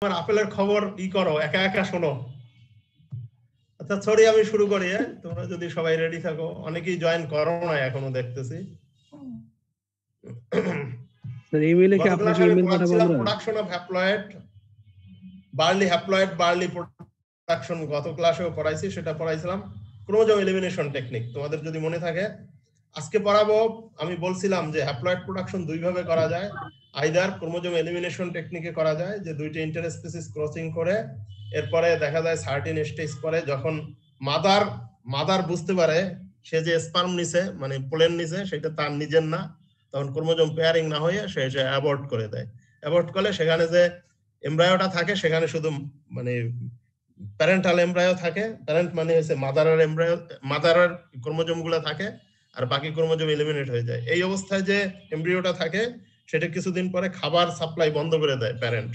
আমার আপেলের খবর ই করো, একা একা শোনো। আচ্ছা সরি, আমি শুরু করি। তোমরা যদি সবাই রেডি থাকো, অনেকেই জয়েন করো না এখনো দেখতেছি। স্যার ইমেইলে কি আপনাকে ইমেইল পাঠাবো আমরা? Production of haploid barley production গত ক্লাসেও পড়াইছি, সেটা পড়াইছিলাম ক্রোমোজোম এলিমিনেশন টেকনিক। তোমাদের যদি মনে থাকে আজকে পড়াবো। আমি বলছিলাম যে হ্যাপ্লয়েড প্রোডাকশন দুই ভাবে করা যায়। আইদার ক্রোমোজোম এলিমিনেশন টেকনিকে করা যায়, যে দুইটা ইন্টারস্পেসিস ক্রসিং করে এরপরে দেখা যায় সার্টিন স্টেজ পরে যখন মাদার বুঝতে পারে সে যে স্পার্ম নিছে, মানে পোলেন নিছে, সেটা তার নিজের না, তখন ক্রোমোজোম পেয়ারিং না হয়ে সে অ্যাবর্ট করে দেয়। অ্যাবর্ট করলে সেখানে যে এমব্রায়োটা থাকে সেখানে শুধু মানে প্যারেন্টাল এমব্রায়ো থাকে। প্যারেন্ট মানে হচ্ছে মাদারের এমব্রায়ো, মাদারের ক্রোমোজোম গুলো থাকে, আর বাকি ক্রোমোজোম এলিমিনেট হয়ে যায়। এই অবস্থায় যে এমব্রিওটা থাকে সেটা কিছুদিন পরে খাবার সাপ্লাই বন্ধ করে দেয় প্যারেন্ট।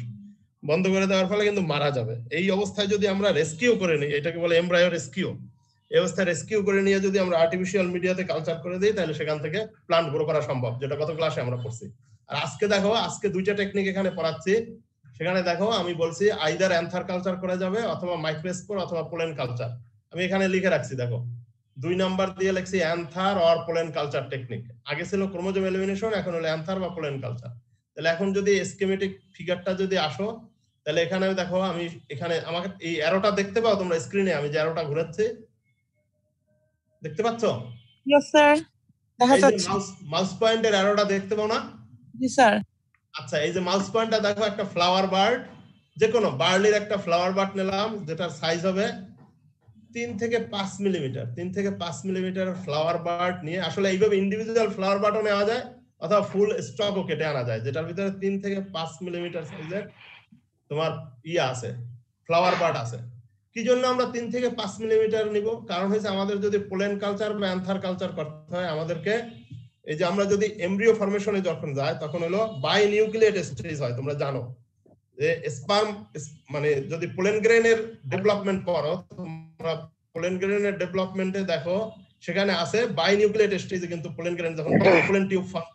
বন্ধ করে দেওয়ার ফলে কিন্তু মারা যাবে। এই অবস্থায় যদি আমরা রেস্কিউ করে নিই, এটাকে বলে এমব্রায়ো রেস্কিউ। এই অবস্থায় রেস্কিউ করে নিয়ে যদি আমরা আর্টিফিশিয়াল মিডিয়াতে কালচার করে দিই, তাহলে সেখান থেকে প্লান্ট গ্রো করা সম্ভব, যেটা গত ক্লাসে আমরা পড়ছি। আর আজকে দেখো, আজকে দুইটা টেকনিক এখানে পড়াচ্ছি। সেখানে দেখো আমি বলছি আইদার অ্যান্থার কালচার করা যাবে অথবা মাইক্রোস্পোর অথবা পোলেন কালচার। আমি এখানে লিখে রাখছি, দেখো 2 নাম্বার দিয়ে লিখছি another or pollen culture technique. আগে ছিল ক্রোমোজোম এলিমিনেশন, এখন হলো অ্যান্থার বা পোলেন কালচার। তাহলে এখন যদি স্কিমেটিক ফিগারটা যদি আসো, তাহলে এখানে দেখো আমি এখানে আমাকে এই অ্যারোটা দেখতে পাও তোমরা স্ক্রিনে? আমি যে অ্যারোটা ঘোরাচ্ছি দেখতে পাচ্ছ? यस স্যার, দেখা যাচ্ছে। মাউস পয়েন্টের অ্যারোটা দেখতে পাও না? জি স্যার। আচ্ছা, এই যে মাউস পয়েন্টটা দেখো, একটা ফ্লাওয়ার বার্ড, যে কোনো বার্লির একটা ফ্লাওয়ার বার্ড নিলাম, যেটার সাইজ হবে 3 থেকে 5 মিলিমিটার। 3 থেকে 5 মিলিমিটার ফ্লাওয়ার বার্ড নিয়ে, আসলে এইভাবে ইন্ডিভিজুয়াল ফ্লাওয়ার বার্ডও নেওয়া যায় অথবা ফুল স্টকও কেটে আনা যায়, যেটার ভিতরে 3 থেকে 5 মিলিমিটার সাইজের তোমার আছে, ফ্লাওয়ার বার্ড আছে। কি জন্য আমরা 3 থেকে 5 মিলিমিটার নিব? কারণ হচ্ছে আমাদের যদি পোলেন কালচার বা অ্যান্থার কালচার করতে হয়, আমাদেরকে এই যে আমরা যদি এমব্রিও ফরমেশনে যখন যায়, তখন হলো বাই নিউক্লিয়েট স্টেজ হয়। তোমরা জানো যে স্পার্ম মানে যদি পোলেন গ্রেনের ডেভেলপমেন্ট করো, তোমরা পোলেন গ্রেনের ডেভেলপমেন্টে দেখো সেখানে আছে বাই নিউক্লিয়েট স্টেজে, কিন্তু পোলেন গ্রেন যখন পোলেন টিউব ফর্ম,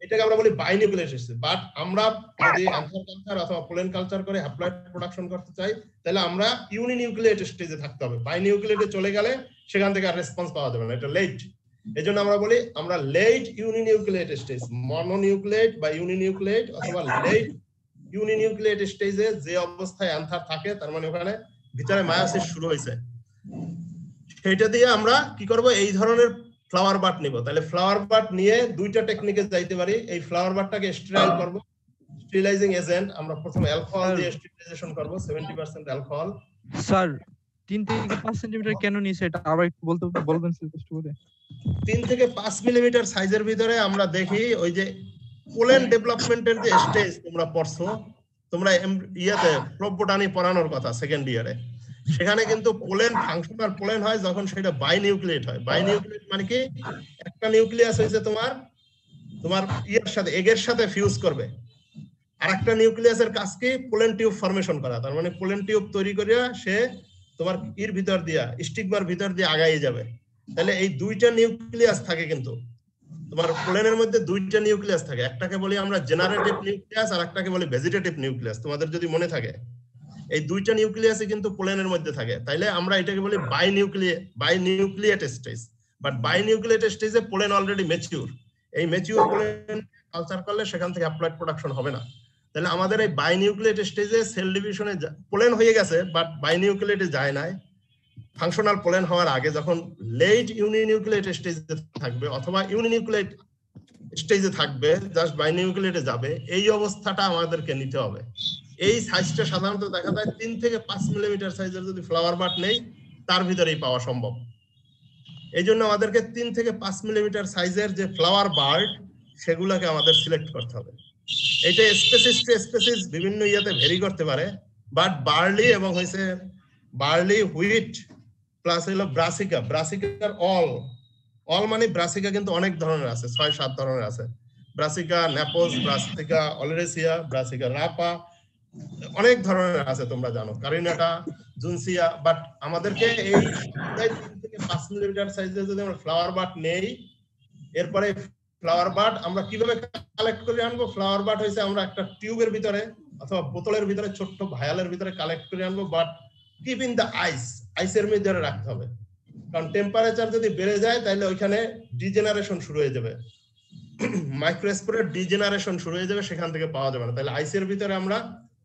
এটাকে আমরা বলি বাই নিউক্লিয়েট স্টেজ। বাট আমরা যদি অ্যান্থার কালচার অথবা পোলেন কালচার করে হ্যাপ্লয়েড প্রোডাকশন করতে চাই, তাহলে আমরা ইউনি নিউক্লিয়েট স্টেজে থাকতে হবে। বাই নিউক্লিয়েটে চলে গেলে সেখান থেকে আর রেসপন্স পাওয়া যাবে না, এটা লেট। এজন্য আমরা বলি আমরা লেট ইউনিনিউক্লিয়েট স্টেজ, মনোনিউক্লিয়েট বা ইউনিনিউক্লিয়েট অথবা লেট ইউনিনিউক্লিয়েট স্টেজে যে অবস্থায় অ্যান্থার থাকে, তার মানে ওখানে ভিতরে মায়োসিস শুরু হয়েছে। সেটা দিয়ে আমরা কি করব? এই ধরনের ফ্লাওয়ার বাট নিব। তাহলে ফ্লাওয়ার বাট নিয়ে দুইটা টেকনিকে যাইতে পারি। এই ফ্লাওয়ার বাটটাকে স্টেরাইল করব, স্টেরিলাইজিং এজেন্ট। আমরা প্রথমে অ্যালকোহল দিয়ে স্টেরিলাইজেশন করব, 70% অ্যালকোহল। স্যার 3 থেকে 5 সেন্টিমিটার কেন নিছে, এটা আবার একটু বলবেন স্পষ্ট করে? 3 থেকে 5 মিলিমিটার সাইজের ভিতরে আমরা দেখি ওই যে পোলেন ডেভেলপমেন্টের যে স্টেজ তোমরা পড়ছো, তোমরা ইয়াতে প্রোবোটানি পড়ানোর কথা সেকেন্ড ইয়ারে, সেখানে কিন্তু পোলেন ফাংশনাল পোলেন হয় যখন সেটা বাই নিউক্লিয়েট হয়। বাই নিউক্লিয়েট মানে কি? একটা নিউক্লিয়াস হইছে তোমার ইয়ার সাথে, এগের সাথে ফিউজ করবে, আর একটা নিউক্লিয়াসের কাজ কি? পোলেন টিউব ফরমেশন করা। তার মানে পোলেন টিউব তৈরি করিয়া সে তোমার এর ভিতর দিয়া, স্টিগমার ভিতর দিয়ে আগাই যাবে। তাহলে এই দুইটা নিউক্লিয়াস থাকে, কিন্তু তোমার পোলেনের মধ্যে দুইটা নিউক্লিয়াস থাকে। একটাকে বলি আমরা জেনারেটিভ নিউক্লিয়াস, আর একটাকে বলি ভেজিটেটিভ নিউক্লিয়াস। তোমাদের যদি মনে থাকে, এই দুইটা নিউক্লিয়াসই কিন্তু পোলেনের মধ্যে থাকে। তাইলে আমরা এটাকে বলি binucleate stage. But binucleate স্টেজে পোলেন অলরেডি ম্যাচিউর। এই ম্যাচিউর পোলেন কালচার করলে সেখান থেকে অ্যাপ্লয়েড প্রোডাকশন হবে না। তাহলে আমাদের এই বাই নিউক্লিয়েট স্টেজে সেল ডিভিশনে পোলেন হয়ে গেছে, বাট বাই নিউক্লিয়েটে যায় নাই। ফাংশনাল পোলেন হওয়ার আগে যখন লেট ইউনিনিউক্লিয়েট স্টেজে থাকবে অথবা ইউনিনিউক্লিয়েট স্টেজে থাকবে, জাস্ট বাই নিউক্লিয়েটে যাবে, এই অবস্থাটা আমাদেরকে নিতে হবে। এই সাইজটা সাধারণত দেখা যায় 3 থেকে 5 মিলিমিটার সাইজের যদি ফ্লাওয়ার বাট নেই, তার ভিতরেই পাওয়া সম্ভব। এই জন্য আমাদেরকে 3 থেকে 5 মিলিমিটার সাইজের যে ফ্লাওয়ার বার্ড, সেগুলোকে আমাদের সিলেক্ট করতে হবে। এটা স্পেসিস টু স্পেসিস বিভিন্ন ইয়াতে ভেরি করতে পারে, বাট বার্লি এবং হইছে বার্লি, হুইট প্লাস হলো ব্রাসিকার অল মানে ব্রাসিকা কিন্তু অনেক ধরনের আছে, 6-7 ধরনের আছে। ব্রাসিকা নেপোস, ব্রাসিকা অলেরেসিয়া, ব্রাসিকা রাপা, অনেক ধরনের আছে, তোমরা জানো, কারিনাটা, জুনসিয়া। বাট আমাদেরকে এই 3 থেকে 5 মিলিমিটার সাইজের যদি আমরা ফ্লাওয়ার বাট নেই, এরপরে ফ্লাওয়ার বাট আমরা কিভাবে কালেক্ট করে আনবো? ফ্লাওয়ার বাট হইছে আমরা একটা টিউবের ভিতরে অথবা বোতলের ভিতরে ছোট্ট ভায়ালের ভিতরে কালেক্ট করে আনবো, বাট কিপ ইন দ্য আইসের মধ্যে রাখতে হবে, কারণ টেম্পারেচার যদি বেড়ে যায় তাহলে ওইখানে ডিজেনারেশন শুরু হয়ে যাবে, মাইক্রোস্পোরের ডিজেনারেশন শুরু হয়ে যাবে, সেখান থেকে পাওয়া যাবে না। তাহলে আইসের ভিতরে আমরা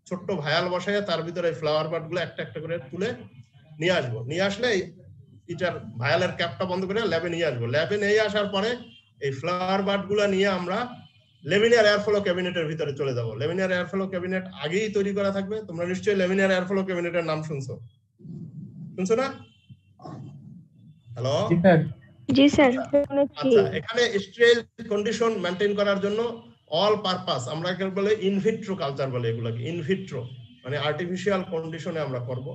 ছোট্ট ভায়াল বসাই, তার ভিতরে ফ্লাওয়ার বাড গুলো একটা একটা করে তুলে নিয়ে আসবো। নিয়ে আসলে এটার ভায়ালের ক্যাপটা বন্ধ করে ল্যাবে নিয়ে আসবো। ল্যাবে নিয়ে আসার পরে এই ফ্লাওয়ার বাড গুলা নিয়ে আমরা লেমিনার এয়ারফ্লো ক্যাবিনেটের ভিতরে চলে যাব। লেমিনার এয়ারফ্লো ক্যাবিনেট আগেই তৈরি করা থাকবে, তোমরা নিশ্চয়ই লেমিনার এয়ারফ্লো ক্যাবিনেটের নাম শুনছো না? হ্যালো, জি স্যার। আচ্ছা, এখানে স্টেরাইল কন্ডিশন মেইনটেইন করার জন্য অল পারপাস আমরা বলে ইনভিট্রো কালচার বলে, এগুলোকে ইনভিট্রো মানে আর্টিফিশিয়াল কন্ডিশনে আমরা করব।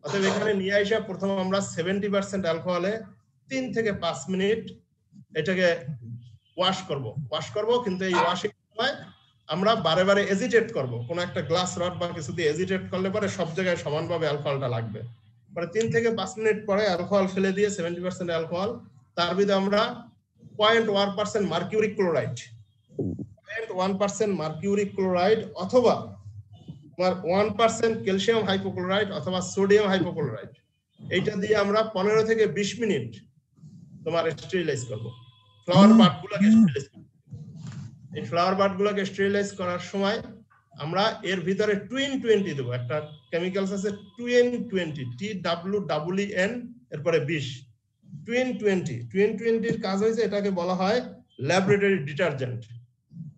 অতএব এখানে নিয়ে আসা প্রথম আমরা 70% অ্যালকোহলে 3 থেকে 5 মিনিট এটাকে ওয়াশ করব, কিন্তু এই ওয়াশিং সময় আমরা বারে বারে এজিটেট করব। কোন একটা গ্লাস রড বা কিছু দিয়ে এজিটেট করলে পরে সব জায়গায় সমানভাবে অ্যালকোহলটা লাগবে। পরে 3 থেকে 5 মিনিট পরে অ্যালকোহল ফেলে দিয়ে 70% অ্যালকোহল, তার ভিতরে আমরা 0.1% মার্কিউরি ক্লোরাইড, 0.1% মার্কিউরি ক্লোরাইড অথবা তোমার 1% ক্যালসিয়াম হাইপোক্লোরাইড অথবা সোডিয়াম হাইপোক্লোরাইড, এইটা দিয়ে আমরা 15 থেকে 20 মিনিট তোমার স্টেরিলাইজ করব ফ্লাওয়ার বাডগুলোকে। এই ফ্লাওয়ার বাডগুলোকে স্টেরিলাইজ করার সময় আমরা এর ভিতরে টুইন 20 দেব। একটা কেমিক্যালস আছে টুইন 20, TWEN এরপরে 20, টুইন 20 এর কাজ হয়েছে, এটাকে বলা হয় ল্যাবরেটরি ডিটারজেন্ট।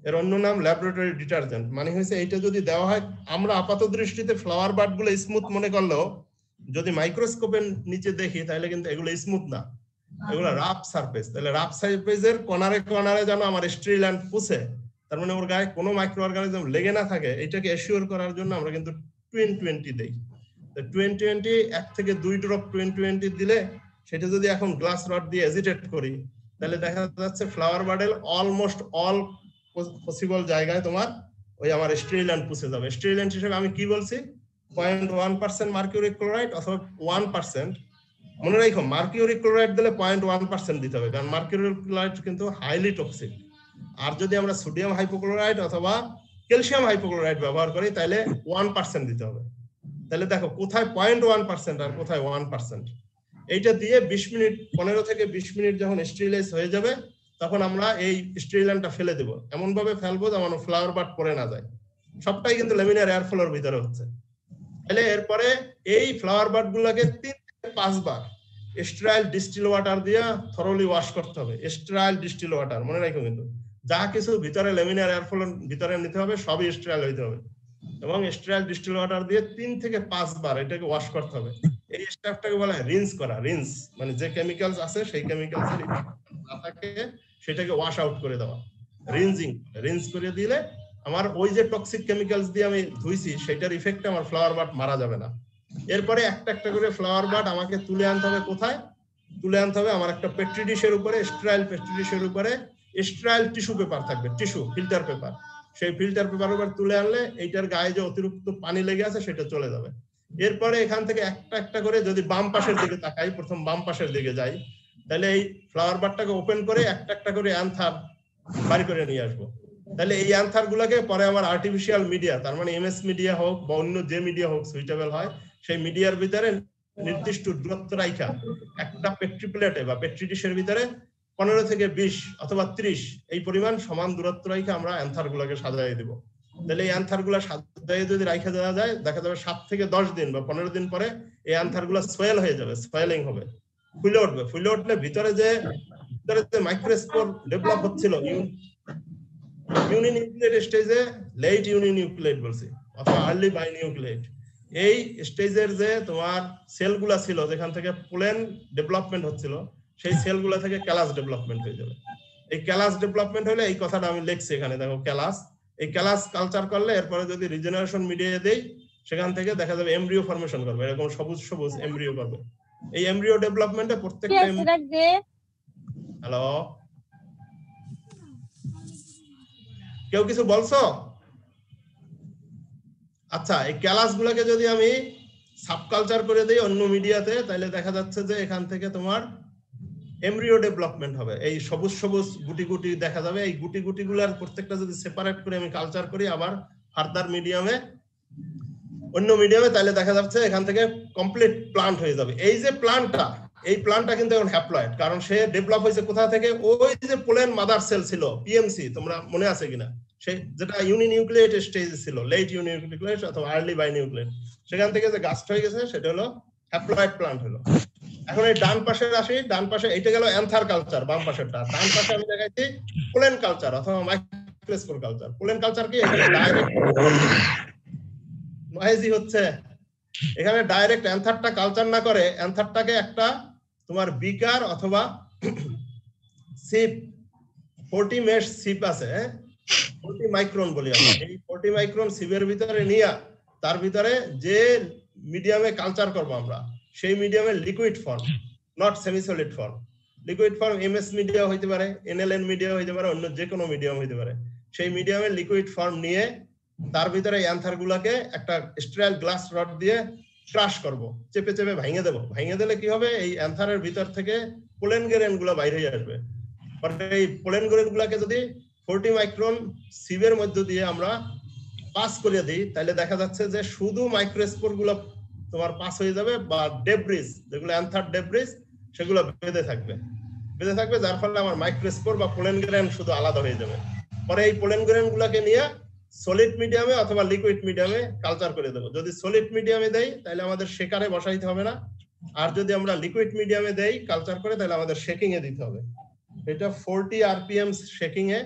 এর অন্য নাম ল্যাবরেটরি ডিটারজেন্ট। মানে হয়েছে এইটা যদি দেওয়া হয়, আমরা আপাত দৃষ্টিতে ফ্লাওয়ার বাডগুলো স্মুথ মনে করলেও যদি মাইক্রোস্কোপের নিচে দেখি তাহলে কিন্তু এগুলো স্মুথ না, এগুলো রাফ সারফেস। তাহলে রাফ সারফেসের কর্নারে কর্নারে যেন আমার স্টেরিল্যান্ড পুষে, তার মানে ওর গায়ে কোনো মাইক্রো অর্গানিজম লেগে না থাকে, এটাকে এশিওর করার জন্য আমরা কিন্তু টুইন 20 দেই। তো টুইন 20 1 থেকে 2 ড্রপ টুইন 20 দিলে সেটা যদি এখন গ্লাস রড দিয়ে এজিটেট করি তাহলে দেখা যাচ্ছে ফ্লাওয়ার বাডেল অলমোস্ট অল পসিবল জায়গায় তোমার ওই আমার স্টেরিল্যান্ড পুষে যাবে। স্টেরিল্যান্ড হিসেবে আমি কি বলছি, 0.1% মার্কিউরি ক্লোরাইড অথবা 1%। মনে রাখো মার্কিউরি ক্লোরাইড দিলে 0.1% দিতে হবে, কারণ মার্কিউরি ক্লোরাইড কিন্তু হাইলি টক্সিক। আর যদি আমরা সোডিয়াম হাইপোক্লোরাইড অথবা ক্যালসিয়াম হাইপোক্লোরাইড ব্যবহার করি তাহলে 1% দিতে হবে। তাহলে দেখো কোথায় 0.1% আর কোথায় 1%। এইটা দিয়ে 20 মিনিট 15 থেকে 20 মিনিট যখন স্টেরিলাইজ হয়ে যাবে তখন আমরা এই স্টেরিল্যান্ডটা ফেলে দেব। এমন ভাবে ফেলবো যেমন ফ্লাওয়ার বাড পড়ে না যায়। সবটাই কিন্তু লেমিনার এয়ারফ্লোর ভিতরে হচ্ছে। তাহলে এরপরে এই ফ্লাওয়ার বাড গুলাকে 3 থেকে 5 বার স্টেরাইল ডিস্টিল ওয়াটার দিয়ে থরলি ওয়াশ করতে হবে। স্টেরাইল ডিস্টিল ওয়াটার মনে রাখো, কিন্তু যা কিছু ভিতরে লেমিনার এয়ারফ্লোর ভিতরে নিতে হবে সবই স্টেরাইল হইতে হবে, এবং স্টেরাইল ডিস্টিল ওয়াটার দিয়ে 3 থেকে 5 বার এটাকে ওয়াশ করতে হবে। এই স্টেপটাকে বলা হয় রিন্স করা। রিন্স মানে যে কেমিক্যালস আছে সেই কেমিক্যালসের মাথাকে সেটাকে ওয়াশ আউট করে দেওয়া, রিনজিং। রিন্স করে দিলে আমার ওই যে টক্সিক কেমিক্যালস দিয়ে আমি ধুইছি সেটার ইফেক্টে আমার ফ্লাওয়ার বাড মারা যাবে না। এরপরে একটা একটা করে ফ্লাওয়ার বাড আমাকে তুলে আনতে হবে। কোথায় তুলে আনতে হবে? আমার একটা পেট্রি ডিশের উপরে, স্টেরাইল পেট্রি ডিশের উপরে স্টেরাইল টিস্যু পেপার থাকবে, টিস্যু ফিল্টার পেপার। সেই ফিল্টার পেপার উপর তুলে আনলে এইটার গায়ে যে অতিরিক্ত পানি লেগে আছে সেটা চলে যাবে। এরপরে এখান থেকে একটা একটা করে যদি বাম পাশের দিকে তাকাই, প্রথম বাম পাশের দিকে যাই, তাহলে এই ফ্লাওয়ার বাডটাকে ওপেন করে একটা একটা করে অ্যান্থার বাড়ি করে নিয়ে আসবো। তাহলে এই অ্যান্থার গুলাকে পরে আমার আর্টিফিশিয়াল মিডিয়া, তার মানে এমএস মিডিয়া হোক বা অন্য যে মিডিয়া হোক সুইটেবল হয়, সেই মিডিয়ার ভিতরে নির্দিষ্ট দূরত্ব রাখা একটা পেট্রি প্লেটে বা পেট্রি ডিশের ভিতরে 15 থেকে 20 অথবা 30 এই পরিমাণ সমান দূরত্ব রাখা আমরা অ্যান্থার গুলাকে সাজাই দিব। তাহলে এই অ্যান্থার গুলা সাজাই যদি রাখা দেওয়া যায়, দেখা যাবে 7 থেকে 10 দিন বা 15 দিন পরে এই অ্যান্থার গুলা সোয়েল হয়ে যাবে, সোয়েলিং হবে, ফুলে উঠবে। ফুলে উঠলে ভিতরে যে মাইক্রোস্পোর ডেভেলপ হচ্ছিল ইউনিনিউক্লিয়েট স্টেজে, লেট ইউনিনিউক্লিয়েট বলছি অথবা আর্লি বাইনিউক্লিয়েট, এই স্টেজের যে তোমার সেলগুলা ছিল যেখান থেকে পোলেন ডেভেলপমেন্ট হচ্ছিল, সেই সেলগুলা থেকে ক্যালাস ডেভেলপমেন্ট হয়ে যাবে। এই ক্যালাস ডেভেলপমেন্ট হলে এই কথাটা আমি লিখছি এখানে, দেখো ক্যালাস। এই ক্যালাস কালচার করলে এরপরে যদি রিজেনারেশন মিডিয়া দেই সেখান থেকে দেখা যাবে এমব্রিও ফর্মেশন করবে, এরকম সবুজ সবুজ এমব্রিও করবে। এই এমব্রিও ডেভেলপমেন্টে প্রত্যেকটা হ্যালো কেউ কিছু বলছো? আচ্ছা, এই ক্যালাস গুলাকে যদি আমি সাবকালচার করে দেই অন্য মিডিয়াতে, তাহলে দেখা যাচ্ছে যে এখান থেকে তোমার এমব্রিও ডেভেলপমেন্ট হবে। এই সবুজ সবুজ গুটি গুটি দেখা যাবে। এই গুটি গুটি গুলার প্রত্যেকটা যদি সেপারেট করে আমি কালচার করি আবার ফার্দার মিডিয়ামে, অন্য মিডিয়ামে, তাহলে দেখা যাচ্ছে এখান থেকে কমপ্লিট প্লান্ট হয়ে যাবে। এই যে প্লান্টটা, এই প্লান্টটা কিন্তু এখন হ্যাপ্লয়েড, কারণ সে ডেভেলপ হয়েছে কোথা থেকে? ওই যে পোলেন মাদার সেল ছিল পিএমসি, তোমরা মনে আছে কিনা, সেই যেটা ইউনিনিউক্লিয়েট স্টেজে ছিল, লেট ইউনিনিউক্লিয়েট অথবা আর্লি বাইনিউক্লিয়েট, সেখান থেকে যে গাছটা হয়ে গেছে সেটা হলো হ্যাপ্লয়েড প্লান্ট হলো। এখন এই ডান পাশে আসি, ডান পাশে এইটা গেল অ্যান্থার কালচার, বাম পাশেরটা। ডান পাশে আমি দেখাইছি পোলেন কালচার অথবা মাইক্রোস্পোর কালচার। পোলেন কালচার কি? এখানে ডাইরেক্ট নয়েজি হচ্ছে, এখানে ডাইরেক্ট অ্যান্থারটা কালচার না করে অ্যান্থারটাকে একটা তোমার বিকার অথবা সিপ, 40 মেশ সিপ আছে, 40 মাইক্রন বলি আমরা, এই 40 মাইক্রন সিপের ভিতরে নিয়ে তার ভিতরে যে মিডিয়ামে কালচার করব আমরা, সেই মিডিয়ামের liquid form, not semi solid foam, liquid form MS media হইতে পারে, এনএলএন মিডিয়া হইতে পারে, অন্য যে কোনো মিডিয়াম হইতে পারে। সেই মিডিয়ামের লিকুইড ফর্ম নিয়ে তার ভিতরে অ্যান্থার গুলাকে একটা স্টেরাইল গ্লাস রড দিয়ে ক্রাশ করব, চেপে চেপে ভেঙে দেব। ভেঙে দিলে কি হবে? এই অ্যান্থারের ভিতর থেকে পোলেন গ্রেন গুলো বাইরে হয়ে আসবে। এই পোলেন গ্রেন গুলাকে যদি 40 মাইক্রন সিভের মধ্যে দিয়ে আমরা পাস করে দিই, তাহলে দেখা যাচ্ছে যে শুধু মাইক্রোস্পোর গুলো তোমার পাস হয়ে যাবে, বা ডেব্রিজ যেগুলো অ্যান্থার ডেব্রিজ সেগুলো বেঁধে থাকবে, যার ফলে আমার মাইক্রোস্পোর বা পোলেন গ্রেন শুধু আলাদা হয়ে যাবে। পরে এই পোলেন গ্রেন গুলাকে নিয়ে সলিড মিডিয়ামে অথবা লিকুইড মিডিয়ামে কালচার করে দেবো। যদি সলিড মিডিয়ামে দেই তাহলে আমাদের শেকারে বসাইতে হবে না, আর যদি আমরা লিকুইড মিডিয়ামে দেই কালচার করে, তাহলে আমাদের শেকিং এ দিতে হবে। এটা 40 আরপিএম শেকিং এ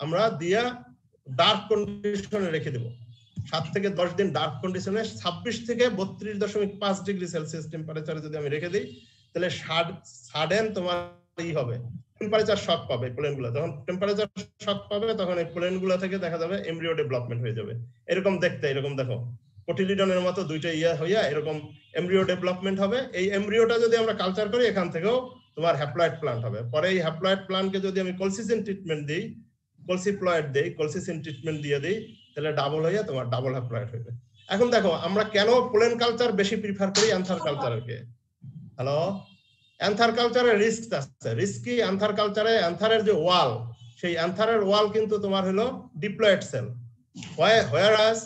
আমরা দিয়া ডার্ক কন্ডিশনে রেখে দেব, 7 থেকে 10 দিন ডার্ক কন্ডিশনে 26 থেকে 32.5 ডিগ্রি সেলসিয়াস টেম্পারেচারে যদি আমি রেখে দিই, তাহলে সাডেন তোমার এই হবে, টেম্পারেচার শক পাবে পোলেন গুলো। যখন টেম্পারেচার শক পাবে তখন এই পোলেন গুলো থেকে দেখা যাবে এমব্রিও ডেভেলপমেন্ট হয়ে যাবে। এরকম দেখতে, এরকম দেখো কোটিলিডনের মতো দুইটা ইয়া হইয়া এরকম এমব্রিও ডেভেলপমেন্ট হবে। এই এমব্রিওটা যদি আমরা কালচার করি, এখান থেকেও তোমার হ্যাপ্লয়েড প্লান্ট হবে। পরে এই হ্যাপ্লয়েড প্লান্টকে যদি আমি কলসিসিন ট্রিটমেন্ট দিই, কলসিপ্লয়েড দেই, কলসিসিন ট্রিটমেন্ট দিয়ে দিই, তাহলে ডাবল হইয়া তোমার ডাবল হ্যাপ্লয়েড হবে। এখন দেখো আমরা কেন পোলেন কালচার বেশি প্রিফার করি অ্যান্থার কালচারকে। হ্যালো, অ্যান্থার কালচারে রিস্ক আছে। রিস্ক কি? অ্যান্থার কালচারে অ্যান্থারের যে ওয়াল, সেই অ্যান্থারের ওয়াল কিন্তু তোমার হলো ডিপ্লয়েড সেল, হোয়ারাস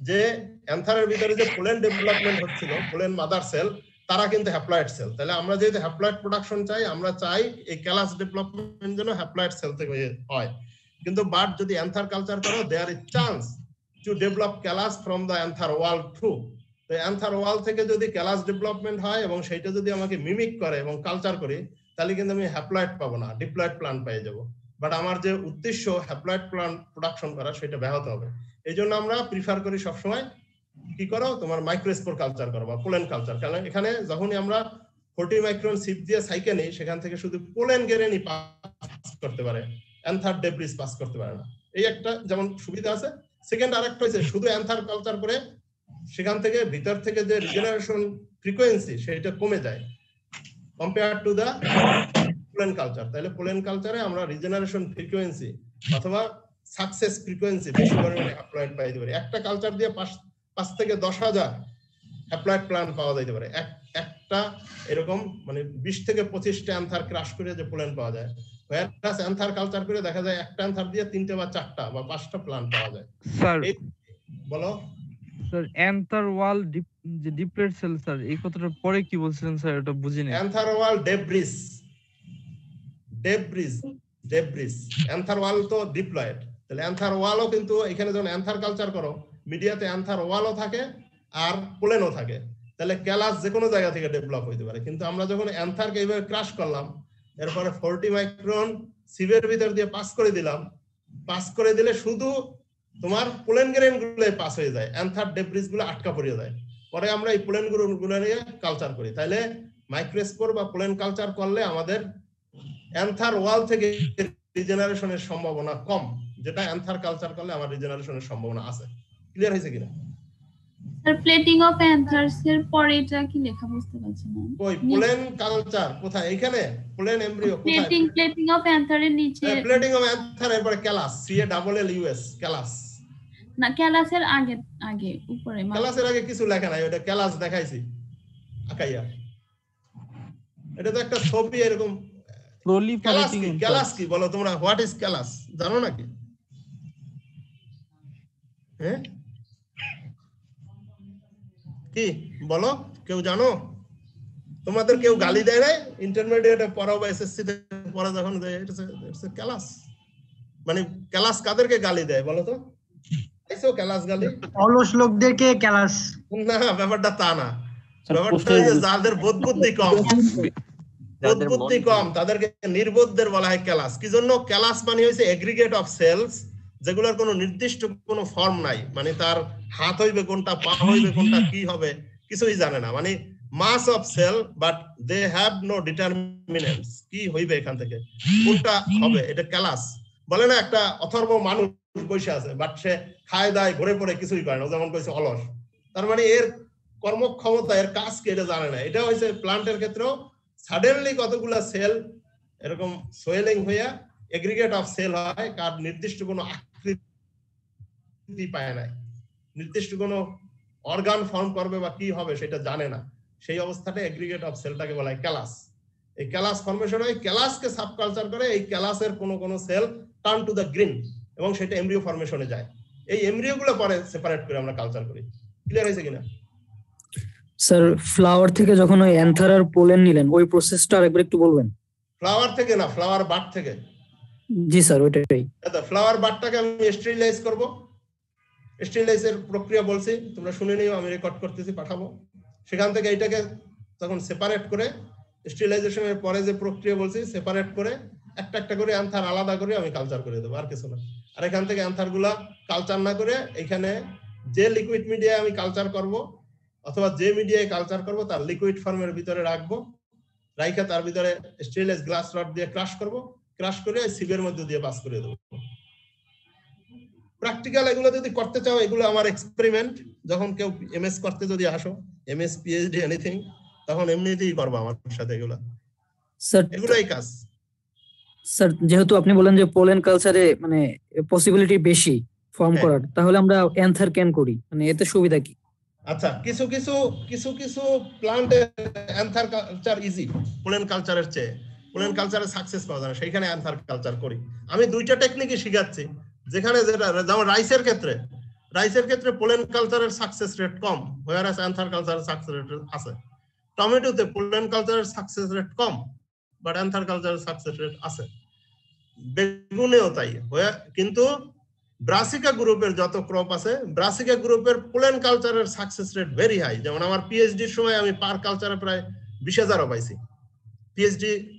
যে অ্যান্থারের ভিতরে যে পোলেন ডেভেলপমেন্ট হচ্ছিল, পোলেন মাদার সেল, তারা কিন্তু হ্যাপ্লয়েড সেল। তাহলে আমরা যেহেতু হ্যাপ্লয়েড প্রোডাকশন চাই, আমরা চাই এই ক্যালাস ডেভেলপমেন্ট যেন হ্যাপ্লয়েড সেল থেকে হয়। কিন্তু বাট যদি অ্যান্থার কালচার করো, there is chance to develop callus from the anther wall through. তো অ্যান্থার ওয়াল থেকে যদি ক্যালাস ডেভেলপমেন্ট হয় এবং সেইটা যদি আমাকে মিমিক করে এবং কালচার করি, তাহলে কিন্তু আমি হ্যাপ্লয়েড পাবো না, ডিপ্লয়েড প্লান্ট পেয়ে যাবো। বাট আমার যে উদ্দেশ্য হ্যাপ্লয়েড প্লান্ট প্রোডাকশন করা, সেটা ব্যাহত হবে। এই জন্য আমরা প্রিফার করি সবসময় কি করো, তোমার মাইক্রোস্পোর কালচার করো বা পোলেন কালচার। কারণ এখানে যখনই আমরা 40 মাইক্রন সিপ দিয়ে সাইকে নেই, সেখান থেকে শুধু পোলেন গ্রেনই পাস করতে পারে, অ্যান্থার ডেব্রিজ পাস করতে পারে না। এই একটা যেমন সুবিধা আছে। সেকেন্ড আরেকটা হচ্ছে শুধু অ্যান্থার কালচার করে সেখান থেকে ভিতর থেকে যে রিজেনারেশন ফ্রিকোয়েন্সি সেটা কমে যায় compare to the pollen culture. তাহলে পোলেন কালচারে আমরা রিজেনারেশন ফ্রিকোয়েন্সি অথবা সাকসেস ফ্রিকোয়েন্সি বেশি পরিমাণে অ্যাপ্লয়েড পাইতে পারি। একটা কালচার দিয়ে 5 থেকে 10,000 অ্যাপ্লয়েড প্লান্ট পাওয়া যাইতে পারে। একটা এরকম মানে 20 থেকে 25টা অ্যান্থার ক্রাশ করে যে পোলেন পাওয়া যায়, হোয়ারাস অ্যান্থার কালচার করে দেখা যায় একটা অ্যান্থার দিয়ে 3টে বা 4টা বা 5টা প্লান্ট পাওয়া যায়। স্যার বলো স্যার, অ্যান্থার ওয়াল যে ডিপ্লয়েড সেল, স্যার এই কথাটা পরে কি বলছিলেন স্যার, এটা বুঝিনি। অ্যান্থার ওয়াল ডেব্রিজ, অ্যান্থার ওয়াল তো ডিপ্লয়েড। তাহলে অ্যান্থার ওয়ালও কিন্তু এখানে যখন অ্যান্থার কালচার করো, মিডিয়াতে অ্যান্থার ওয়ালও থাকে আর পোলেনও থাকে। তাহলে ক্যালাস যে কোনো জায়গা থেকে ডেভেলপ হইতে পারে। কিন্তু আমরা যখন অ্যান্থারকে এইভাবে ক্রাশ করলাম, এরপরে 40 মাইক্রন সিভের ভিতর দিয়ে পাস করে দিলাম, পাস করে দিলে শুধু তোমার পোলেন গ্রেন গুলো পাস হয়ে যায়, অ্যান্থার ডেব্রিজ গুলো আটকা পড়ে যায়। পরে আমরা এই পোলেন গুলো নিয়ে কালচার করি। তাহলে মাইক্রোস্পোর বা পোলেন কালচার করলে আমাদের অ্যান্থার ওয়াল থেকে রিজেনারেশনের সম্ভাবনা কম, যেটা অ্যান্থার কালচার করলে আমার রিজেনারেশনের সম্ভাবনা আছে। ক্লিয়ার হয়েছে কিনা? স্যার প্লেটিং অফ অ্যান্থারস এর পরে এটা কি লেখা বুঝতে পারছি না। কই পোলেন কালচার কোথায়? এখানে পোলেন এমব্রিও কোথায়? প্লেটিং অফ অ্যান্থারের নিচে। প্লেটিং অফ অ্যান্থার এরপরে ক্যালাস, CALLUS ক্যালাস না, ক্যালাসের আগে উপরে। ক্যালাসের আগে কিছু লেখা নাই, ওটা ক্যালাস দেখাইছি আকাইয়া। এটা তো একটা ছবি এরকম। ক্যালাস কি বলো তোমরা? হোয়াট ইজ ক্যালাস জানো নাকি? হ্যাঁ, কি বলো, কেউ জানো? তোমাদের কেউ গালি দেয় নাই ইন্টারমিডিয়েটে পড়াও বা এসএসসি তে পড়া যখন ক্লাস, মানে ক্লাস কাদেরকে গালি দেয় বলো তো? আইসো ক্লাস গালি? অলস লোকদেরকে ক্লাস। না, ব্যাপারটা তা না। ব্যাপারটা হচ্ছে যাদের বোধ বুদ্ধি কম, বোধ বুদ্ধি কম তাদেরকে নির্বোধদের বলা হয় ক্লাস। কি জন্য? ক্লাস মানে হচ্ছে এগ্রিগেট অফ সেলস, যেগুলোর কোনো নির্দিষ্ট কোনো ফর্ম নাই, মানে তার হাত হইবে কোনটা, পা হইবে কোনটা, কি হবে কিছুই জানে না, মানে mass of cell but they have no determinants, কি হইবে এখান থেকে কোনটা হবে, এটা ক্লাস বলে না। একটা অথর্ব মানুষ বসে আছে বাট সে খায় দায় ঘুরে পড়ে কিছুই করে না, যেমন কইছে অলস, তার মানে এর কর্মক্ষমতা, এর কাজ কি এটা জানে না। এটা হচ্ছে প্লান্টের ক্ষেত্রেও সাডেনলি কতগুলা সেল এরকম সোয়েলিং হইয়া এগ্রিগেট অফ সেল হয়, কার নির্দিষ্ট কোনো আকৃতি পায় না, নির্দিষ্ট কোনো অর্গান ফর্ম করবে বা কি হবে সেটা জানে না, সেই অবস্থাটা এগ্রিগেট অফ সেলটাকে বলা হয় ক্যালাস। এই ক্যালাস ফর্মেশন হয়, ক্যালাসকে সাবকালচার করে, এই ক্যালাসের কোনো cell turn to the green এবং সেটা এমব্রিও ফর্মেশনে যায়। এই এমব্রিও গুলো পরে সেপারেট করে আমরা কালচার করি। ক্লিয়ার হয়েছে কিনা? স্যার ফ্লাওয়ার থেকে যখন ওই অ্যান্থার আর পোলেন নিলেন ওই প্রসেসটা আরেকবার একটু বলবেন। ফ্লাওয়ার থেকে না, ফ্লাওয়ার বাড থেকে। জি স্যার ওইটাই। ফ্লাওয়ার বাডটাকে আমি স্টেরিলাইজ করব। স্টেরিলাইজের প্রক্রিয়া বলছি, তোমরা শুনে নিও, আমি রেকর্ড করতেছি, পাঠাবো। সেখান থেকে এইটাকে তখন সেপারেট করে, স্টেরিলাইজেশনের পরে যে প্রক্রিয়া বলছি সেপারেট করে একটা একটা করে অ্যান্থার আলাদা করে আমি কালচার করে দেবো, আর কিছু না। আর এখান থেকে অ্যান্থার গুলা কালচার না করে এখানে যে লিকুইড মিডিয়ায় আমি কালচার করব অথবা যে মিডিয়ায় কালচার করব তার লিকুইড ফর্মের ভিতরে রাখবো, রাইখা তার ভিতরে স্টেরিলাইজ গ্লাস রড দিয়ে ক্রাশ করব, ক্রাশ করে সিবের মধ্যে দিয়ে পাস করে দেবো। প্র্যাকটিক্যাল এগুলো যদি করতে চাও, এগুলো আমার এক্সপেরিমেন্ট। যখন কেউ এমএস করতে যদি আসো, এমএস পিএইচডি এনিথিং, তখন এমনিতেই করবো আমার সাথে এগুলা, স্যার এগুলাই কাজ। স্যার যেহেতু আপনি বলেন যে পোলেন কালচারে মানে পসিবিলিটি বেশি ফর্ম করার, তাহলে আমরা অ্যান্থার ক্যান করি, মানে এতে সুবিধা কি? আচ্ছা, কিছু কিছু প্লান্টে অ্যান্থার কালচার ইজি পোলেন কালচারের চেয়ে। পোলেন কালচারে সাকসেস পাওয়া যায় না, সেইখানে অ্যান্থার কালচার করি। আমি দুইটা টেকনিকই শিখাচ্ছি, যেখানে যেটা যেমন রাইসের ক্ষেত্রে পোলেন কালচারের সাকসেস রেট কম, হোয়ারাস অ্যান্থার কালচারের সাকসেস রেট আছে। টমেটোতে পোলেন কালচারের success rate com but another কালচারের সাকসেস রেট আছে। বেগুনেও তাই। কিন্তু ব্রাসিকা গ্রুপের যত ক্রপ আছে, ব্রাসিকা গ্রুপের পোলেন কালচারের সাকসেস রেট ভেরি হাই। যেমন আমার পিএইচডির সময় আমি পার কালচারে প্রায় 20,000 পাইছি।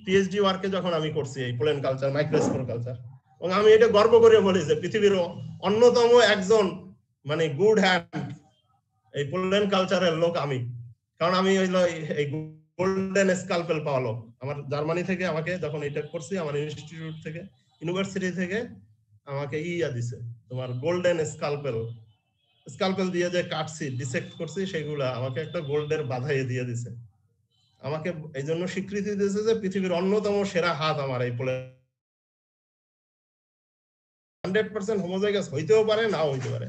পিএইচডি ওয়ার্কে যখন আমি করছি এই পোলেন কালচার, মাইক্রোস্পোর কালচার, এবং আমি এটা গর্ব করে বলি যে পৃথিবীর অন্যতম একজন মানে গুড হ্যান্ড এই পোলেন কালচারের লোক আমি। কারণ আমি হইলো এই গোল্ডেন স্কালপেল পাওয়া লোক। আমার জার্মানি থেকে আমাকে যখন এটা করছি, আমার ইনস্টিটিউট থেকে, ইউনিভার্সিটি থেকে আমাকে দিছে তোমার গোল্ডেন স্কালপেল দিয়ে যে কাটছি, ডিসেক্ট করছি, সেগুলা আমাকে একটা গোল্ডের বাধাই দিয়ে দিছে। আমাকে এই জন্য স্বীকৃতি দিয়েছে যে পৃথিবীর অন্যতম সেরা হাত আমার এই পোলেন। 100% হোমোজাইগাস হইতেও পারে, নাও হইতে পারে,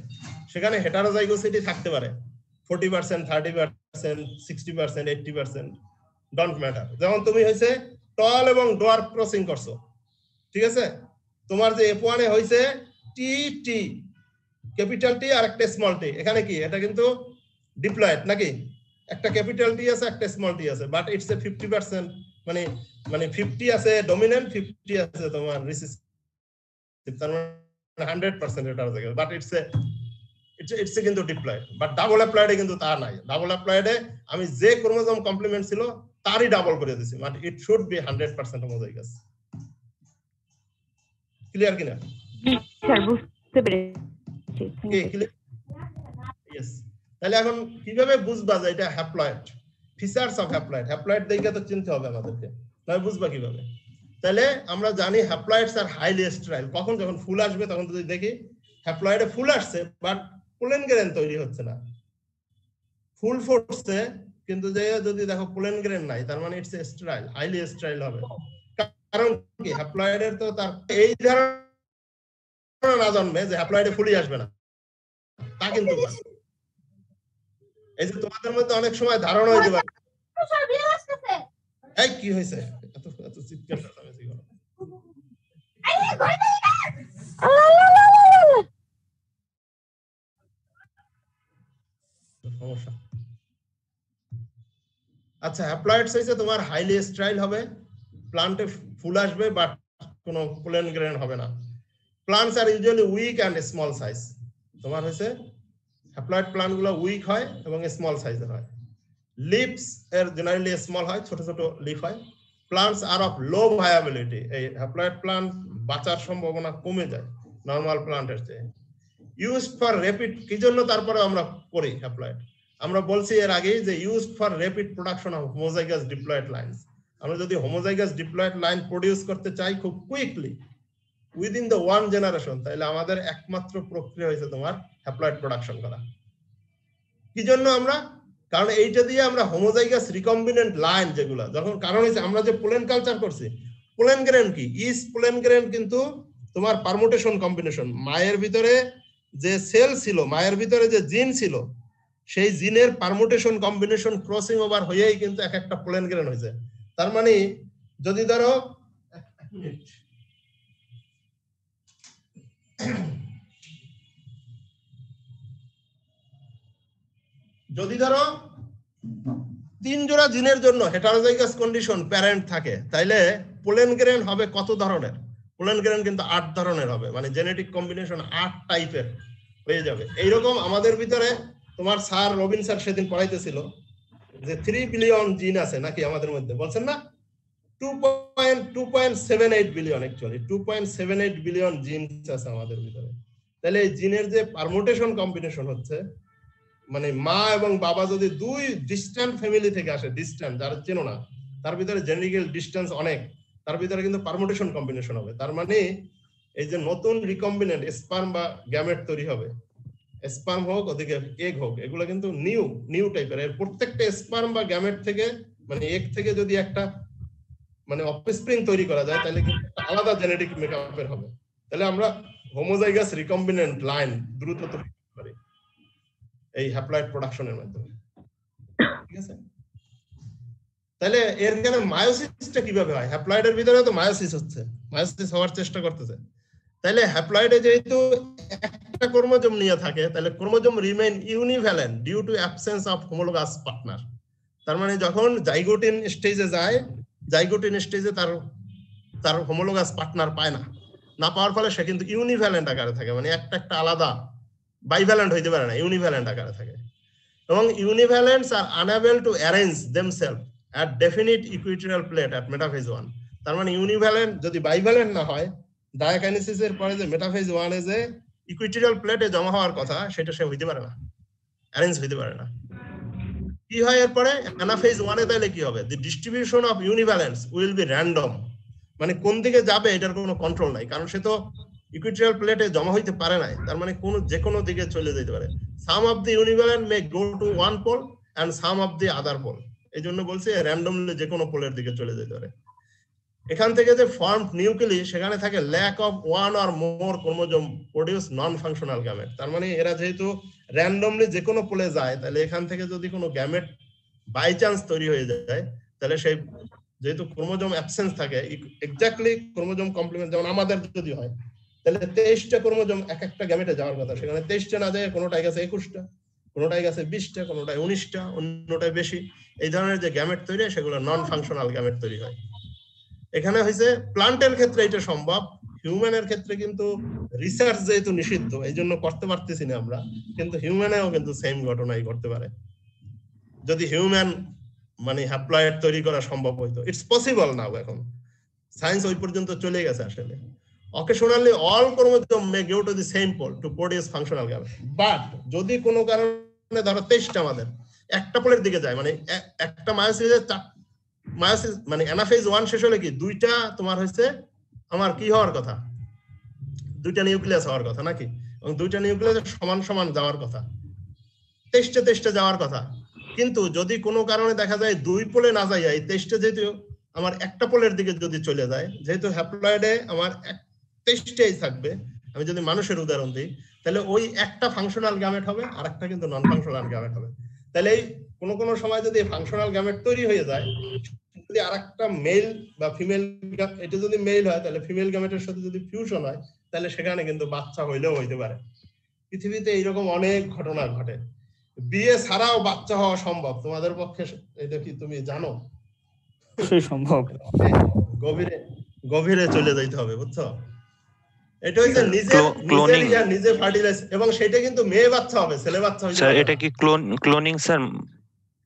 সেখানে হেটারোজাইগোসিটি থাকতে পারে, 40%, 30%, 60%, 80%, ডোন্ট ম্যাটার। যেমন তুমি হয়েছে টল এবং ডোয়ার্ফ ক্রসিং করছো, ঠিক আছে? তোমার যে F1 এ হয়েছে টি, ক্যাপিটাল টি আর একটা স্মল টি, এখানে কি এটা কিন্তু ডিপ্লয়েড নাকি? একটা ক্যাপিটাল টি আছে, একটা স্মল টি আছে, বাট ইটস এ 50%, মানে 50 আছে ডমিনেন্ট, 50 আছে তোমার রিসিসিভ, তার মানে 100% এটা আছে, বাট ইটস এ কিন্তু ডিপ্লয়েড। বাট ডাবল অ্যাপ্লয়েডে কিন্তু তা নাই। ডাবল অ্যাপ্লয়েডে আমি যে ক্রোমোজোম কমপ্লিমেন্ট ছিল তারই ডাবল করে দিছি, মানে it should be 100% homozygous. Clear কিনা? স্যার বুঝতে পেরেছি। ইয়েস। তাহলে এখন কিভাবে বুঝবা যে এটা হ্যাপ্লয়েড? ফিচারস অফ হ্যাপ্লয়েড দেখে তো চিনতে হবে আমাদেরকে, তাহলে বুঝবা কিভাবে? তাহলে আমরা জানি হ্যাপ্লয়েডস আর হাইলি স্টেরাইল। কখন? যখন ফুল আসবে তখন যদি দেখি হ্যাপ্লয়েডে ফুল আসছে বাট পোলেন গ্রেন তৈরি হচ্ছে না, ফুল ফুটছে কিন্তু যে যদি দেখো পোলেন গ্রেন নাই, তার মানে ইটস স্টেরাইল, হাইলি স্টেরাইল হবে। কারণ কি? হ্যাপ্লয়েডের তো তার এই ধারণা না জন্মে যে হ্যাপ্লয়েডে ফুলই আসবে না, তা কিন্তু না। এই যে তোমাদের মধ্যে অনেক সময় ধারণা হইতে পারে, এই কি হয়েছে এত চিৎকার চেঁচামেচি করো, সমস্যা। আচ্ছা, হ্যাপ্লয়েডস হইছে তোমার হাইলি স্টাইল হবে, প্লান্টে ফুল আসবে বাট কোনো পোলেন গ্রেন হবে না। Plants are usually weak and small size. তোমার হইছে হ্যাপ্লয়েড প্লান্ট গুলো উইক হয় এবং স্মল সাইজের হয়। লিভস এর জেনারেলি স্মল হয়, ছোট ছোট লিফ হয়। Plants are of low viability, এই হ্যাপ্লয়েড প্লান্ট বাঁচার সম্ভাবনা কমে যায় নরমাল প্লান্টের চেয়ে। ইউজড ফর র্যাপিড, কি জন্য তারপরে আমরা করি হ্যাপ্লয়েড? আমরা বলছি এর আগেই যে used for rapid production of homozygous diploid lines. আমরা যদি হোমোজাইগাস ডিপ্লয়েড লাইন প্রডিউস করতে চাই খুব quickly within the one generation, তাহলে আমাদের একমাত্র প্রক্রিয়া হয়েছে তোমার হ্যাপ্লয়েড প্রোডাকশন করা। কি জন্য আমরা? কারণ এইটা দিয়ে আমরা হোমোজাইগাস রিকম্বিনেন্ট লাইন যেগুলা, যখন কারণ হচ্ছে আমরা যে পোলেন কালচার করছি, পোলেন গ্রেন কি ইস পোলেন গ্রেন কিন্তু তোমার পারমুটেশন কম্বিনেশন। মায়ের ভিতরে যে সেল ছিল, মায়ের ভিতরে যে জিন ছিল, সেই জিনের পারমুটেশন কম্বিনেশন ক্রসিং ওভার হয়েই কিন্তু এক একটা পোলেন গ্রেন হয়েছে। তার মানে যদি ধরো যদি ধরো 3 জোড়া জিনের জন্য হেটারোজাইগাস কন্ডিশন প্যারেন্ট থাকে, তাইলে পোলেন গ্রেন হবে কত ধরনের? পোলেন গ্রেন কিন্তু 8 ধরনের হবে, মানে জেনেটিক কম্বিনেশন 8 টাইপের হয়ে যাবে। এইরকম আমাদের ভিতরে তোমার স্যার রবিন স্যার সেদিন পড়াইতেছিল যে 3 বিলিয়ন জিন আছে নাকি আমাদের মধ্যে, বলছেন না? 2.78 বিলিয়ন, অ্যাকচুয়ালি 2.78 বিলিয়ন জিনস আছে আমাদের ভিতরে। তাহলে এই জিনের যে পারমুটেশন কম্বিনেশন হচ্ছে, মানে মা এবং বাবা যদি 2 ডিস্ট্যান্ট ফ্যামিলি থেকে আসে, ডিস্ট্যান্ট যারা চেনো না, তার ভিতরে জেনেটিক্যাল ডিস্টেন্স অনেক, তার ভিতরে কিন্তু পারমুটেশন কম্বিনেশন হবে। তার মানে এই যে নতুন রিকম্বিনেন্ট স্পার্ম বা গ্যামেট তৈরি হবে, স্পার্ম হোক ওদিকে এগ হোক, এগুলো কিন্তু নিউ টাইপের। এর প্রত্যেকটা স্পার্ম বা গ্যামেট থেকে, মানে এগ থেকে যদি একটা মানে অফস্প্রিং তৈরি করা যায়, তাহলে কিন্তু আলাদা জেনেটিক মেকআপের হবে। তাহলে আমরা হোমোজাইগাস রিকম্বিনেন্ট লাইন দ্রুত তৈরি করতে পারি এই হ্যাপ্লয়েড প্রোডাকশনের মাধ্যমে, ঠিক আছে? তাহলে এর জন্য মায়োসিসটা কিভাবে হয়? হ্যাপ্লয়েডের ভিতরে তো মায়োসিস হচ্ছে, মায়োসিস হওয়ার চেষ্টা করতেছে। তাহলে হ্যাপ্লয়েডে যেহেতু একটা ক্রোমোজোম নিয়ে থাকে, তাহলে chromosome remain univalent due to absence of homologous partner. তার মানে যখন জাইগোটিন স্টেজে যায়, জাইগোটিন স্টেজে তার হোমোলোগাস পার্টনার পায় না পাওয়ার ফলে সে কিন্তু ইউনিভ্যালেন্ট আকারে থাকে, মানে একটা আলাদা বাইভ্যালেন্ট হইতে পারে না, ইউনিভ্যালেন্ট আকারে থাকে। এবং univalents are unable to arrange themselves at definite equatorial plate at metaphase 1. তার মানে ইউনিভ্যালেন্ট যদি বাইভ্যালেন্ট না হয়, ডায়াকাইনেসিস এর পরে যে মেটাফেজ 1 এ যে ইকুইটোরিয়াল প্লেটে জমা হওয়ার কথা, সেটা সে হইতে পারে না, অ্যারেঞ্জ হইতে পারে না। কি হয় এরপরে অ্যানাফেজ 1 এ? তাহলে কি হবে? The distribution of univalents will be random, মানে কোন দিকে যাবে এটার কোনো কন্ট্রোল নাই, কারণ সে তো ইকুইটোরিয়াল প্লেটে জমা হইতে পারে না। তার মানে যে কোনো দিকে চলে যেতে পারে। Some of the univalent may go to one pole and some of the other pole. এই জন্য বলছি র্যান্ডমলি যে কোনো পোলের দিকে চলে যেতে পারে। এখান থেকে যে ফর্ম নিউক্লি, সেখানে থাকে lack of one or more chromosome produce non functional gamete. তার মানে এরা যেহেতু র্যান্ডমলি যে কোনো পোলে যায়, তাহলে এখান থেকে যদি কোনো গ্যামেট বাই চান্স তৈরি হয়ে যায়, তাহলে সেই যেহেতু ক্রোমোজোম অ্যাবসেন্স থাকে, এক্স্যাক্টলি ক্রোমোজোম কমপ্লিমেন্ট যেমন আমাদের যদি হয়, তাহলে 23টা ক্রোমোজোম এক একটা গ্যামেটে যাওয়ার কথা, সেখানে 23টা না যায়, কোনোটাই গেছে 21টা, কোনোটাই গেছে 20টা, কোনোটাই 19টা, অন্যটাই বেশি। এই ধরনের যে গ্যামেট তৈরি হয়, সেগুলো নন ফাংশনাল গ্যামেট তৈরি হয়। এখানে হয়েছে প্লান্টের ক্ষেত্রে এটা সম্ভব, হিউম্যানের ক্ষেত্রে কিন্তু রিসার্চ যেহেতু নিষিদ্ধ, এই জন্য করতে পারতেছি না আমরা, কিন্তু হিউম্যানেও কিন্তু সেম ঘটনাই করতে পারে। যদি হিউম্যান মানে হ্যাপ্লয়েড তৈরি করা সম্ভব হইতো, ইটস পসিবল নাও। এখন সায়েন্স ওই পর্যন্ত চলে গেছে আসলে। Occasionally all chromosome may go to the same pole to produce functional gamete, but যদি কোনো কারণে ধরো 23টা আমাদের একটা পোলের দিকে যায়, মানে একটা মায়োসিসের মায়োসিস মানে অ্যানাফেজ 1 শেষ হলে কি 2টা তোমার হচ্ছে আমার কি হওয়ার কথা, 2টা নিউক্লিয়াস হওয়ার কথা নাকি, এবং 2টা নিউক্লিয়াস সমান সমান যাওয়ার কথা, 23টা যাওয়ার কথা। কিন্তু যদি কোনো কারণে দেখা যায় 2 পোলে না যায়, এই 23টা যেহেতু আমার একটা পোলের দিকে যদি চলে যায়, যেহেতু হ্যাপ্লয়েডে আমার 23টাই থাকবে, আমি যদি মানুষের উদাহরণ দিই, তাহলে ওই একটা ফাংশনাল গ্যামেট হবে আর একটা কিন্তু নন ফাংশনাল গ্যামেট হবে। তাহলে এই কোনো সময় যদি ফাংশনাল গ্যামেট তৈরি হয়ে যায়, যদি আরেকটা মেল বা ফিমেল, এটা যদি মেল হয়, তাহলে ফিমেল গ্যামেটের সাথে যদি ফিউশন হয়, তাহলে সেখানে কিন্তু বাচ্চা হইলেও হইতে পারে। পৃথিবীতে এইরকম অনেক ঘটনা ঘটে। বিয়ে ছাড়াও বাচ্চা হওয়া সম্ভব তোমাদের পক্ষে, এটা কি তুমি জানো? সম্ভব। গভীরে গভীরে চলে যাইতে হবে, বুঝছো? এটা হচ্ছে নিজে ফার্টিলাইজ, এবং সেটা কিন্তু মেয়ে বাচ্চা হবে, ছেলে বাচ্চা হবে। স্যার এটা কি ক্লোনিং স্যার?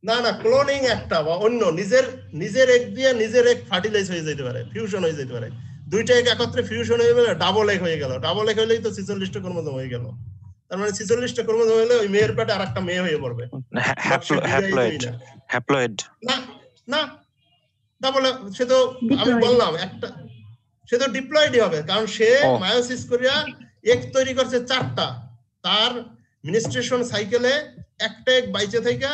না না, ক্লোনিং একটা বা অন্য নিজের এক দিয়ে নিজের এক ফার্টিলাইজ হয়ে যেতে পারে, ফিউশন হয়ে যেতে পারে। দুইটা এক একত্রে ফিউশন হয়ে গেলে ডাবল এক হয়ে গেল। ডাবল এক হইলেই তো 46টা ক্রোমোজোম হয়ে গেল। তার মানে 46টা ক্রোমোজোম হলে ওই মেয়ের পেটে আরেকটা মেয়ে হয়ে পড়বে। হ্যাপ্লয়েড না না, ডাবল সে তো আমি বললাম একটা, সে তো ডিপ্লয়েডই হবে, কারণ সে মায়োসিস করিয়া এক তৈরি করছে 4টা। তার মিনিস্ট্রেশন সাইকেলে একটা এক বাইচে থাইকা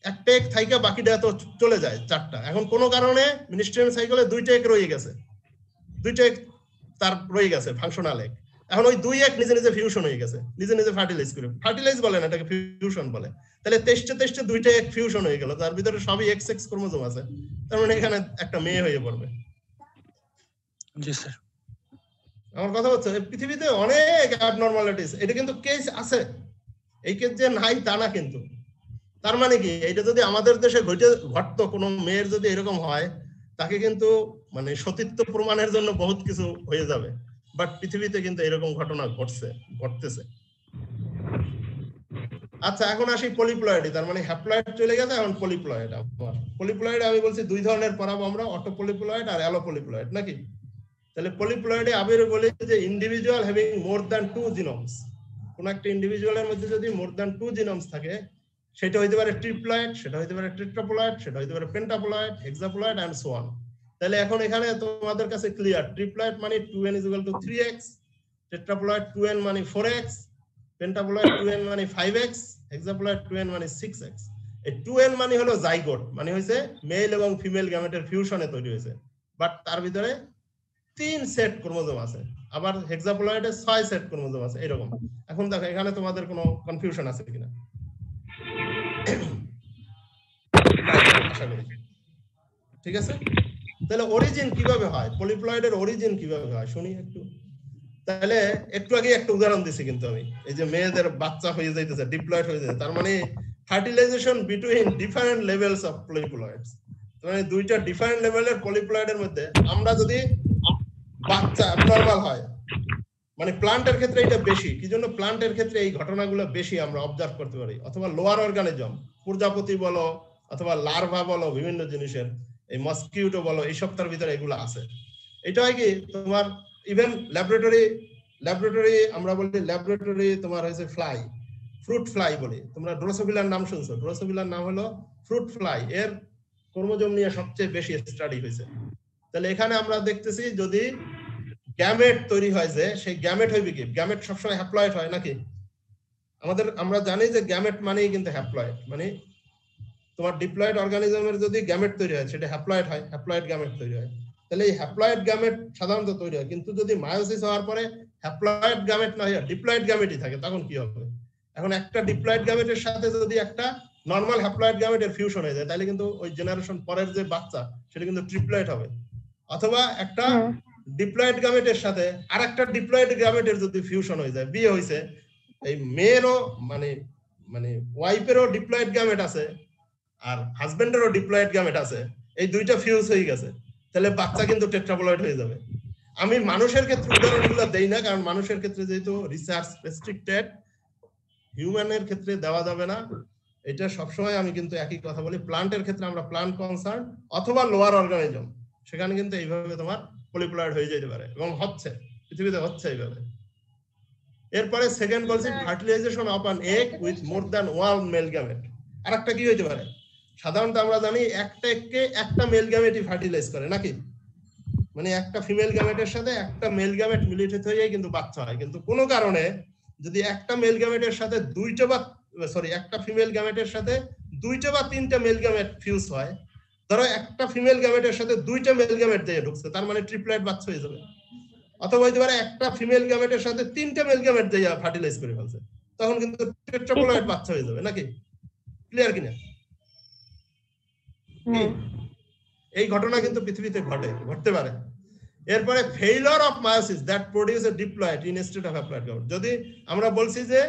একটা এক থাইকা বাকিটা তো চলে যায় 4টা। এখন কোনো কারণে মিনিস্ট্রেশন সাইকেলে 2টা এক রয়ে গেছে, 2টা এক তার রয়ে গেছে ফাংশনাল এক। এখন ওই 2 এক নিজে নিজে ফিউশন হয়ে গেছে, নিজে ফার্টিলাইজ করে। ফার্টিলাইজ বলে না, এটাকে ফিউশন বলে। তাহলে 23টা 2টা এক ফিউশন হয়ে গেল, তার ভিতরে সবই XX ক্রোমোজোম আছে। তার মানে এখানে একটা মেয়ে হয়ে পড়বে। জি স্যার। আমার কথা হচ্ছে পৃথিবীতে অনেক অ্যাবনরমালিটিস, এটা কিন্তু কেস আছে, এই কেস যে নাই তা না কিন্তু। তার মানে কি, এটা যদি আমাদের দেশে ঘটতো, কোনো মেয়ের যদি এরকম হয়, তাকে কিন্তু মানে সতীত্ব প্রমাণের জন্য বহুত কিছু হয়ে যাবে। বাট পৃথিবীতে কিন্তু এরকম ঘটনা ঘটতেছে। আচ্ছা, এখন আসি পলিপ্লয়েডে। তার মানে হ্যাপ্লয়েড চলে গেছে, এখন পলিপ্লয়েড। পলিপ্লয়েড আমি বলছি 2 ধরনের পড়াবো আমরা, অটোপলিপ্লয়েড আর অ্যালোপলিপ্লয়েড, নাকি? তাহলে পলিপ্লয়েডে আমি বলি যে ইন্ডিভিজুয়াল হ্যাভিং মোর দ্যান 2 জিনোমস। কোন একটা ইন্ডিভিজুয়ালের মধ্যে যদি মোর দ্যান 2 জিনোমস থাকে, সেটা হইতে পারে ট্রিপ্লয়েড, সেটা হইতে পারে টেট্রাপ্লয়েড, সেটা হইতে পারে পেন্টাপ্লয়েড, হেক্সাপ্লয়েড এন্ড সো অন। তাহলে এখন এখানে তোমাদের কাছে ক্লিয়ার, ট্রিপ্লয়েড মানে 2n = 3x, টেট্রাপ্লয়েড 2n মানে 4x, পেন্টাপ্লয়েড 2n মানে 5x, হেক্সাপ্লয়েড 2n মানে 6x। এই 2n মানে হলো জাইগোট, মানে হইছে মেল এবং ফিমেল গ্যামেটের ফিউশনে তৈরি হয়েছে, বাট তার ভিতরে 3 সেট ক্রোমোজোম আছে। আবার হেক্সাপ্লয়েডে 6 সেট ক্রোমোজোম আছে, এরকম। এখন দেখো এখানে তোমাদের কোনো কনফিউশন আছে কিনা, আশা করি। ঠিক আছে, তাহলে অরিজিন কিভাবে হয়, পলিপ্লয়েডের অরিজিন কিভাবে হয় শুনি একটু। তাহলে একটু আগে একটা উদাহরণ দিছি কিন্তু আমি, এই যে মেয়েদের বাচ্চা হয়ে যাইতেছে, ডিপ্লয়েড হয়ে যাচ্ছে, তার মানে fertilisation between different levels of polyploids. মানে 2টা ডিফারেন্ট লেভেলের পলিপ্লয়েডের মধ্যে আমরা যদি বাচ্চা অ্যাবনরমাল হয়, মানে প্লান্টের ক্ষেত্রে এটা বেশি। কি জন্য প্লান্টের ক্ষেত্রে এই ঘটনাগুলো বেশি আমরা অবজার্ভ করতে পারি, অথবা লোয়ার অর্গানিজম, প্রজাপতি বলো অথবা লার্ভা বলো, বিভিন্ন জিনিসের, এই মসকিউটো বলো, এই সপ্তাহের ভিতরে এগুলো আছে। এটা হয় কি তোমার ইভেন ল্যাবরেটরি আমরা বলি, ল্যাবরেটরি তোমার হয়েছে ফ্লাই, ফ্রুট ফ্লাই বলি। তোমরা ড্রোসোফিলার নাম শুনছো, ড্রোসোফিলার নাম হলো ফ্রুট ফ্লাই, এর ক্রোমোজোম নিয়ে সবচেয়ে বেশি স্টাডি হয়েছে। তাহলে এখানে আমরা দেখতেছি যদি গ্যামেট তৈরি হয়, যে সেই গ্যামেট হইবে কি, গ্যামেট সবসময় হ্যাপ্লয়েড হয় নাকি? আমরা জানি যে গ্যামেট মানেই কিন্তু হ্যাপ্লয়েড, মানে তোমার ডিপ্লয়েড অর্গানিজমের যদি গ্যামেট তৈরি হয় সেটা হ্যাপ্লয়েড হয়, হ্যাপ্লয়েড গ্যামেট তৈরি হয়। তাহলে এই হ্যাপ্লয়েড গ্যামেট সাধারণত তৈরি হয়, কিন্তু যদি মায়োসিস হওয়ার পরে হ্যাপ্লয়েড গ্যামেট না হয় ডিপ্লয়েড গ্যামেটই থাকে, তখন কি হবে? এখন একটা ডিপ্লয়েড গ্যামেটের সাথে যদি একটা নরমাল হ্যাপ্লয়েড গ্যামেটের ফিউশন হয়ে যায়, তাহলে কিন্তু ওই জেনারেশন পরের যে বাচ্চা সেটা কিন্তু ট্রিপ্লয়েড হবে। অথবা একটা ডিপ্লয়েড গ্যামেটের সাথে আরেকটা ডিপ্লয়েড গ্যামেটের যদি ফিউশন হয়ে যায়, বিয়ে হইছে, এই মেয়েরও মানে ওয়াইফেরও ডিপ্লয়েড গ্যামেট আছে আর হাজবেন্ডেরও ডিপ্লয়েড গ্যামেট আছে, এই 2টা ফিউজ হয়ে গেছে, তাহলে বাচ্চা কিন্তু টেট্রাপ্লয়েড হয়ে যাবে। আমি মানুষের ক্ষেত্রে উদাহরণগুলো দেই না, কারণ মানুষের ক্ষেত্রে যেহেতু রিসার্চ রেস্ট্রিক্টেড, হিউম্যানের ক্ষেত্রে দেওয়া যাবে না। এটা সবসময় আমি কিন্তু একই কথা বলি, প্লান্টের ক্ষেত্রে আমরা প্লান্ট কনসার্ন অথবা লোয়ার অর্গানিজম, সেখানে কিন্তু এইভাবে তোমার পলিপ্লয়েড হয়ে যেতে পারে, এবং হচ্ছে, পৃথিবীতে হচ্ছে এইভাবে। এরপরে সেকেন্ড বলছি fertilization of an egg with more than 1 male gamete. আরেকটা কি হইতে পারে, সাধারণত আমরা জানি একটা এগকে একটা মেল গ্যামেটই ফার্টিলাইজ করে নাকি, মানে একটা ফিমেল গ্যামেটের সাথে একটা মেল গ্যামেট মিলিটেড হয়ে কিন্তু বাচ্চা হয়। কিন্তু কোনো কারণে যদি একটা মেল গ্যামেটের সাথে একটা ফিমেল গ্যামেটের সাথে 2টা বা 3টা মেল গ্যামেট ফিউজ হয়, ধরো একটা ফিমেল গ্যামেটের সাথে 2টা মেল গ্যামেট দিয়ে ঢুকছে, তার মানে ট্রিপ্লয়েড বাচ্চা হয়ে যাবে। অথবা হইতে পারে একটা ফিমেল গ্যামেটের সাথে 3টা মেল গ্যামেট দিয়ে ফার্টিলাইজ করে ফেলছে, তখন কিন্তু টেট্রাপ্লয়েড বাচ্চা হয়ে যাবে নাকি? ক্লিয়ার কিনা? এই ঘটনা কিন্তু পৃথিবীতে ঘটতে পারে। এরপরে failure of meiosis that produce A diploid instead of haploid gamete. যদি আমরা বলছি যে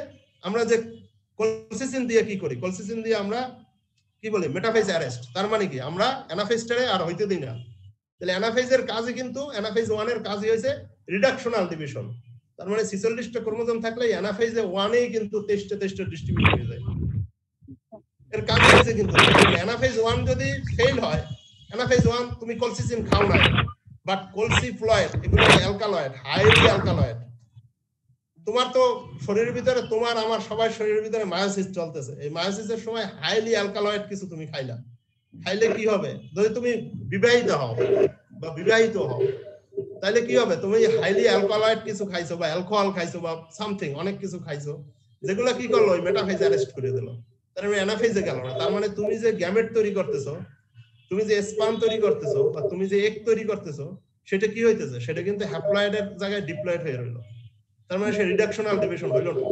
আমরা যে কলসিসিন দিয়ে কি করি? কলসিসিন দিয়ে আমরা কি বলি? Metaphase arrest. তার মানে কি? আমরা অ্যানাফেজটারে আর হইতে দিই না। তাহলে অ্যানাফেজের কাজই কিন্তু অ্যানাফেজ 1 এর কাজই হইছে রিডাকশনাল ডিভিশন। তার মানে 46টা ক্রোমোজোম থাকলে অ্যানাফেজে 1 এই কিন্তু 23টা ডিস্ট্রিবিউট হয়ে যায়। এর কাজ হচ্ছে কিন্তু অ্যানাফেজ 1 যদি ফেল হয়, অ্যানাফেজ 1 তুমি কলসিসিন খাও না, বাট কলসিফ্লয়েড এগুলো অ্যালকালয়েড, হাইলি অ্যালকালয়েড। তোমার তো শরীরের ভিতরে, তোমার আমার সবার শরীরের ভিতরে মায়োসিস চলতেছে। এই মায়োসিসের সময় হাইলি অ্যালকালয়েড কিছু তুমি খাইলা, খাইলে কি হবে? যদি তুমি বিবাহিত হও বা বিবাহিত হও, তাহলে কি হবে? তুমি হাইলি অ্যালকালয়েড কিছু খাইছো বা অ্যালকোহল খাইছো বা সামথিং অনেক কিছু খাইছো, যেগুলো কি করলো? ওই মেটাফেজ অ্যারেস্ট করে দিল। তার মানে অ্যানাফেজে গেল না। তার মানে তুমি যে গ্যামেট তৈরি করতেছো, তুমি যে স্পার্ম তৈরি করতেছো বা তুমি যে এগ তৈরি করতেছো, সেটা কি হইতেছে? সেটা কিন্তু হ্যাপ্লয়েডের জায়গায় ডিপ্লয়েড হয়ে রইলো। তার মানে সে রিডাকশনাল ডিভিশন হইলো না।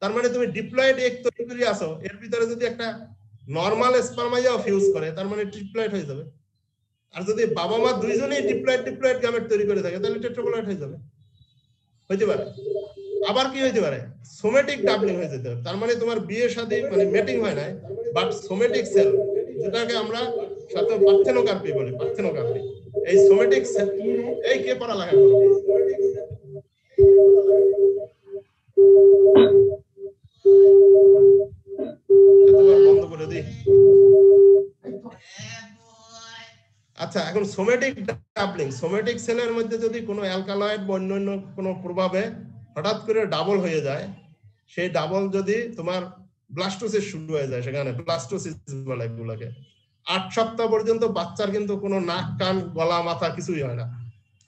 তার মানে তুমি ডিপ্লয়েড এগ তৈরি করে আসো, এর ভিতরে যদি একটা নরমাল স্পার্মাইয়া ফিউজ করে, তার মানে ট্রিপ্লয়েড হয়ে যাবে। আর যদি বাবা মা দুইজনেই ডিপ্লয়েড গ্যামেট তৈরি করে থাকে, তাহলে টেট্রাপ্লয়েড হয়ে যাবে, হইতে পারে। আবার কি হইতে পারে? সোমেটিক ডাবলিং হয়ে যেতে পারে। তার মানে তোমার বিয়ের সাথে মানে মেটিং হয় নাই, বাট সোমেটিক সেল, যেটাকে আমরা সাথে পার্থেনোকার্পি বলি, পার্থেনোকার্পি, এই সোমেটিক সেল, এই কে পড়ালেখা করে? বন্ধ করে দিই। আচ্ছা, এখন সোমেটিক ডাবলিং, সোমেটিক সেলের মধ্যে যদি কোনো অ্যালকালয়েড বা অন্যান্য কোনো প্রভাবে হঠাৎ করে ডাবল হয়ে যায়, সেই ডাবল যদি তোমার ব্লাস্টোসিস শুরু হয়ে যায়, সেখানে ব্লাস্টোসিস বলে এগুলোকে। 8 সপ্তাহ পর্যন্ত বাচ্চার কিন্তু কোনো নাক, কান, গলা, মাথা কিছুই হয় না।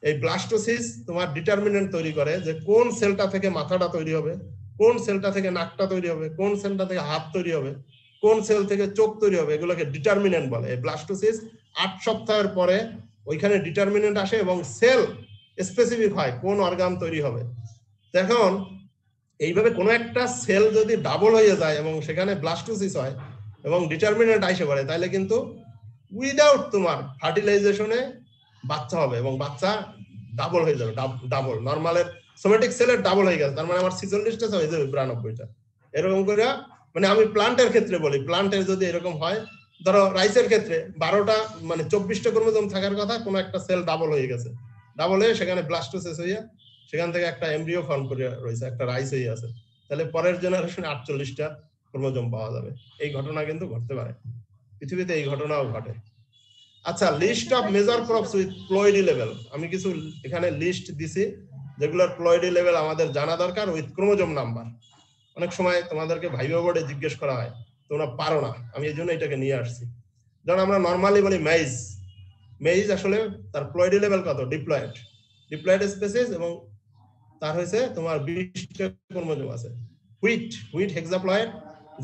এই ব্লাস্টোসিস তোমার ডিটারমিনেন্ট তৈরি করে যে কোন সেলটা থেকে মাথাটা তৈরি হবে, কোন সেলটা থেকে নাকটা তৈরি হবে, কোন সেলটা থেকে হাত তৈরি হবে, কোন সেল থেকে চোখ তৈরি হবে, এগুলোকে ডিটারমিনেন্ট বলে। এই ব্লাস্টোসিস 8 সপ্তাহের পরে ওইখানে ডিটারমিনেন্ট আসে এবং সেল স্পেসিফিক হয় কোন অর্গান তৈরি হবে। এখন এইভাবে কোনো একটা সেল যদি ডাবল হয়ে যায় এবং সেখানে ব্লাস্টোসিস হয় এবং ডিটারমিনেন্ট আইসে পড়ে, তাহলে কিন্তু উইদাউট তোমার ফার্টিলাইজেশনে বাচ্চা হবে এবং বাচ্চা ডাবল হয়ে যাবে। ডাবল নরমালের সোমেটিক সেলের ডাবল হয়ে গেছে, তার মানে আমার 46টা হয়ে যাবে 92টা। এরকম করে মানে আমি প্লান্টের ক্ষেত্রে বলি, প্লান্টের যদি এরকম হয়, ধরো রাইসের ক্ষেত্রে 12টা মানে 24টা ক্রোমোজোম থাকার কথা, কোনো একটা সেল ডাবল হয়ে গেছে, ডাবল হয়ে সেখানে ব্লাস্টোসিস হইয়া সেখান থেকে একটা এমব্রিও ফর্ম করে রয়েছে, একটা রাইস হয়ে আছে, তাহলে পরের জেনারেশনে 48টা ক্রোমোজোম পাওয়া যাবে। এই ঘটনা কিন্তু ঘটতে পারে, পৃথিবীতে এই ঘটনাও ঘটে। আচ্ছা, list of major crops with ploidy level, আমি কিছু এখানে লিস্ট দিছি যেগুলোর প্লয়েডি লেভেল আমাদের জানা দরকার উইথ ক্রোমোজোম নাম্বার। অনেক সময় তোমাদেরকে ভাইভা বোর্ডে জিজ্ঞেস করা হয়, তোমরা পারো না, আমি এই জন্য এটাকে নিয়ে আসছি। যেমন আমরা নর্মালি বলি মেইজ, মেইজ আসলে তার প্লয়েডি লেভেল কত? ডিপ্লয়েড স্পেসিস এবং তার হয়েছে তোমার 20টা ক্রোমোজোম আছে। হুইট হেক্সাপ্লয়েড,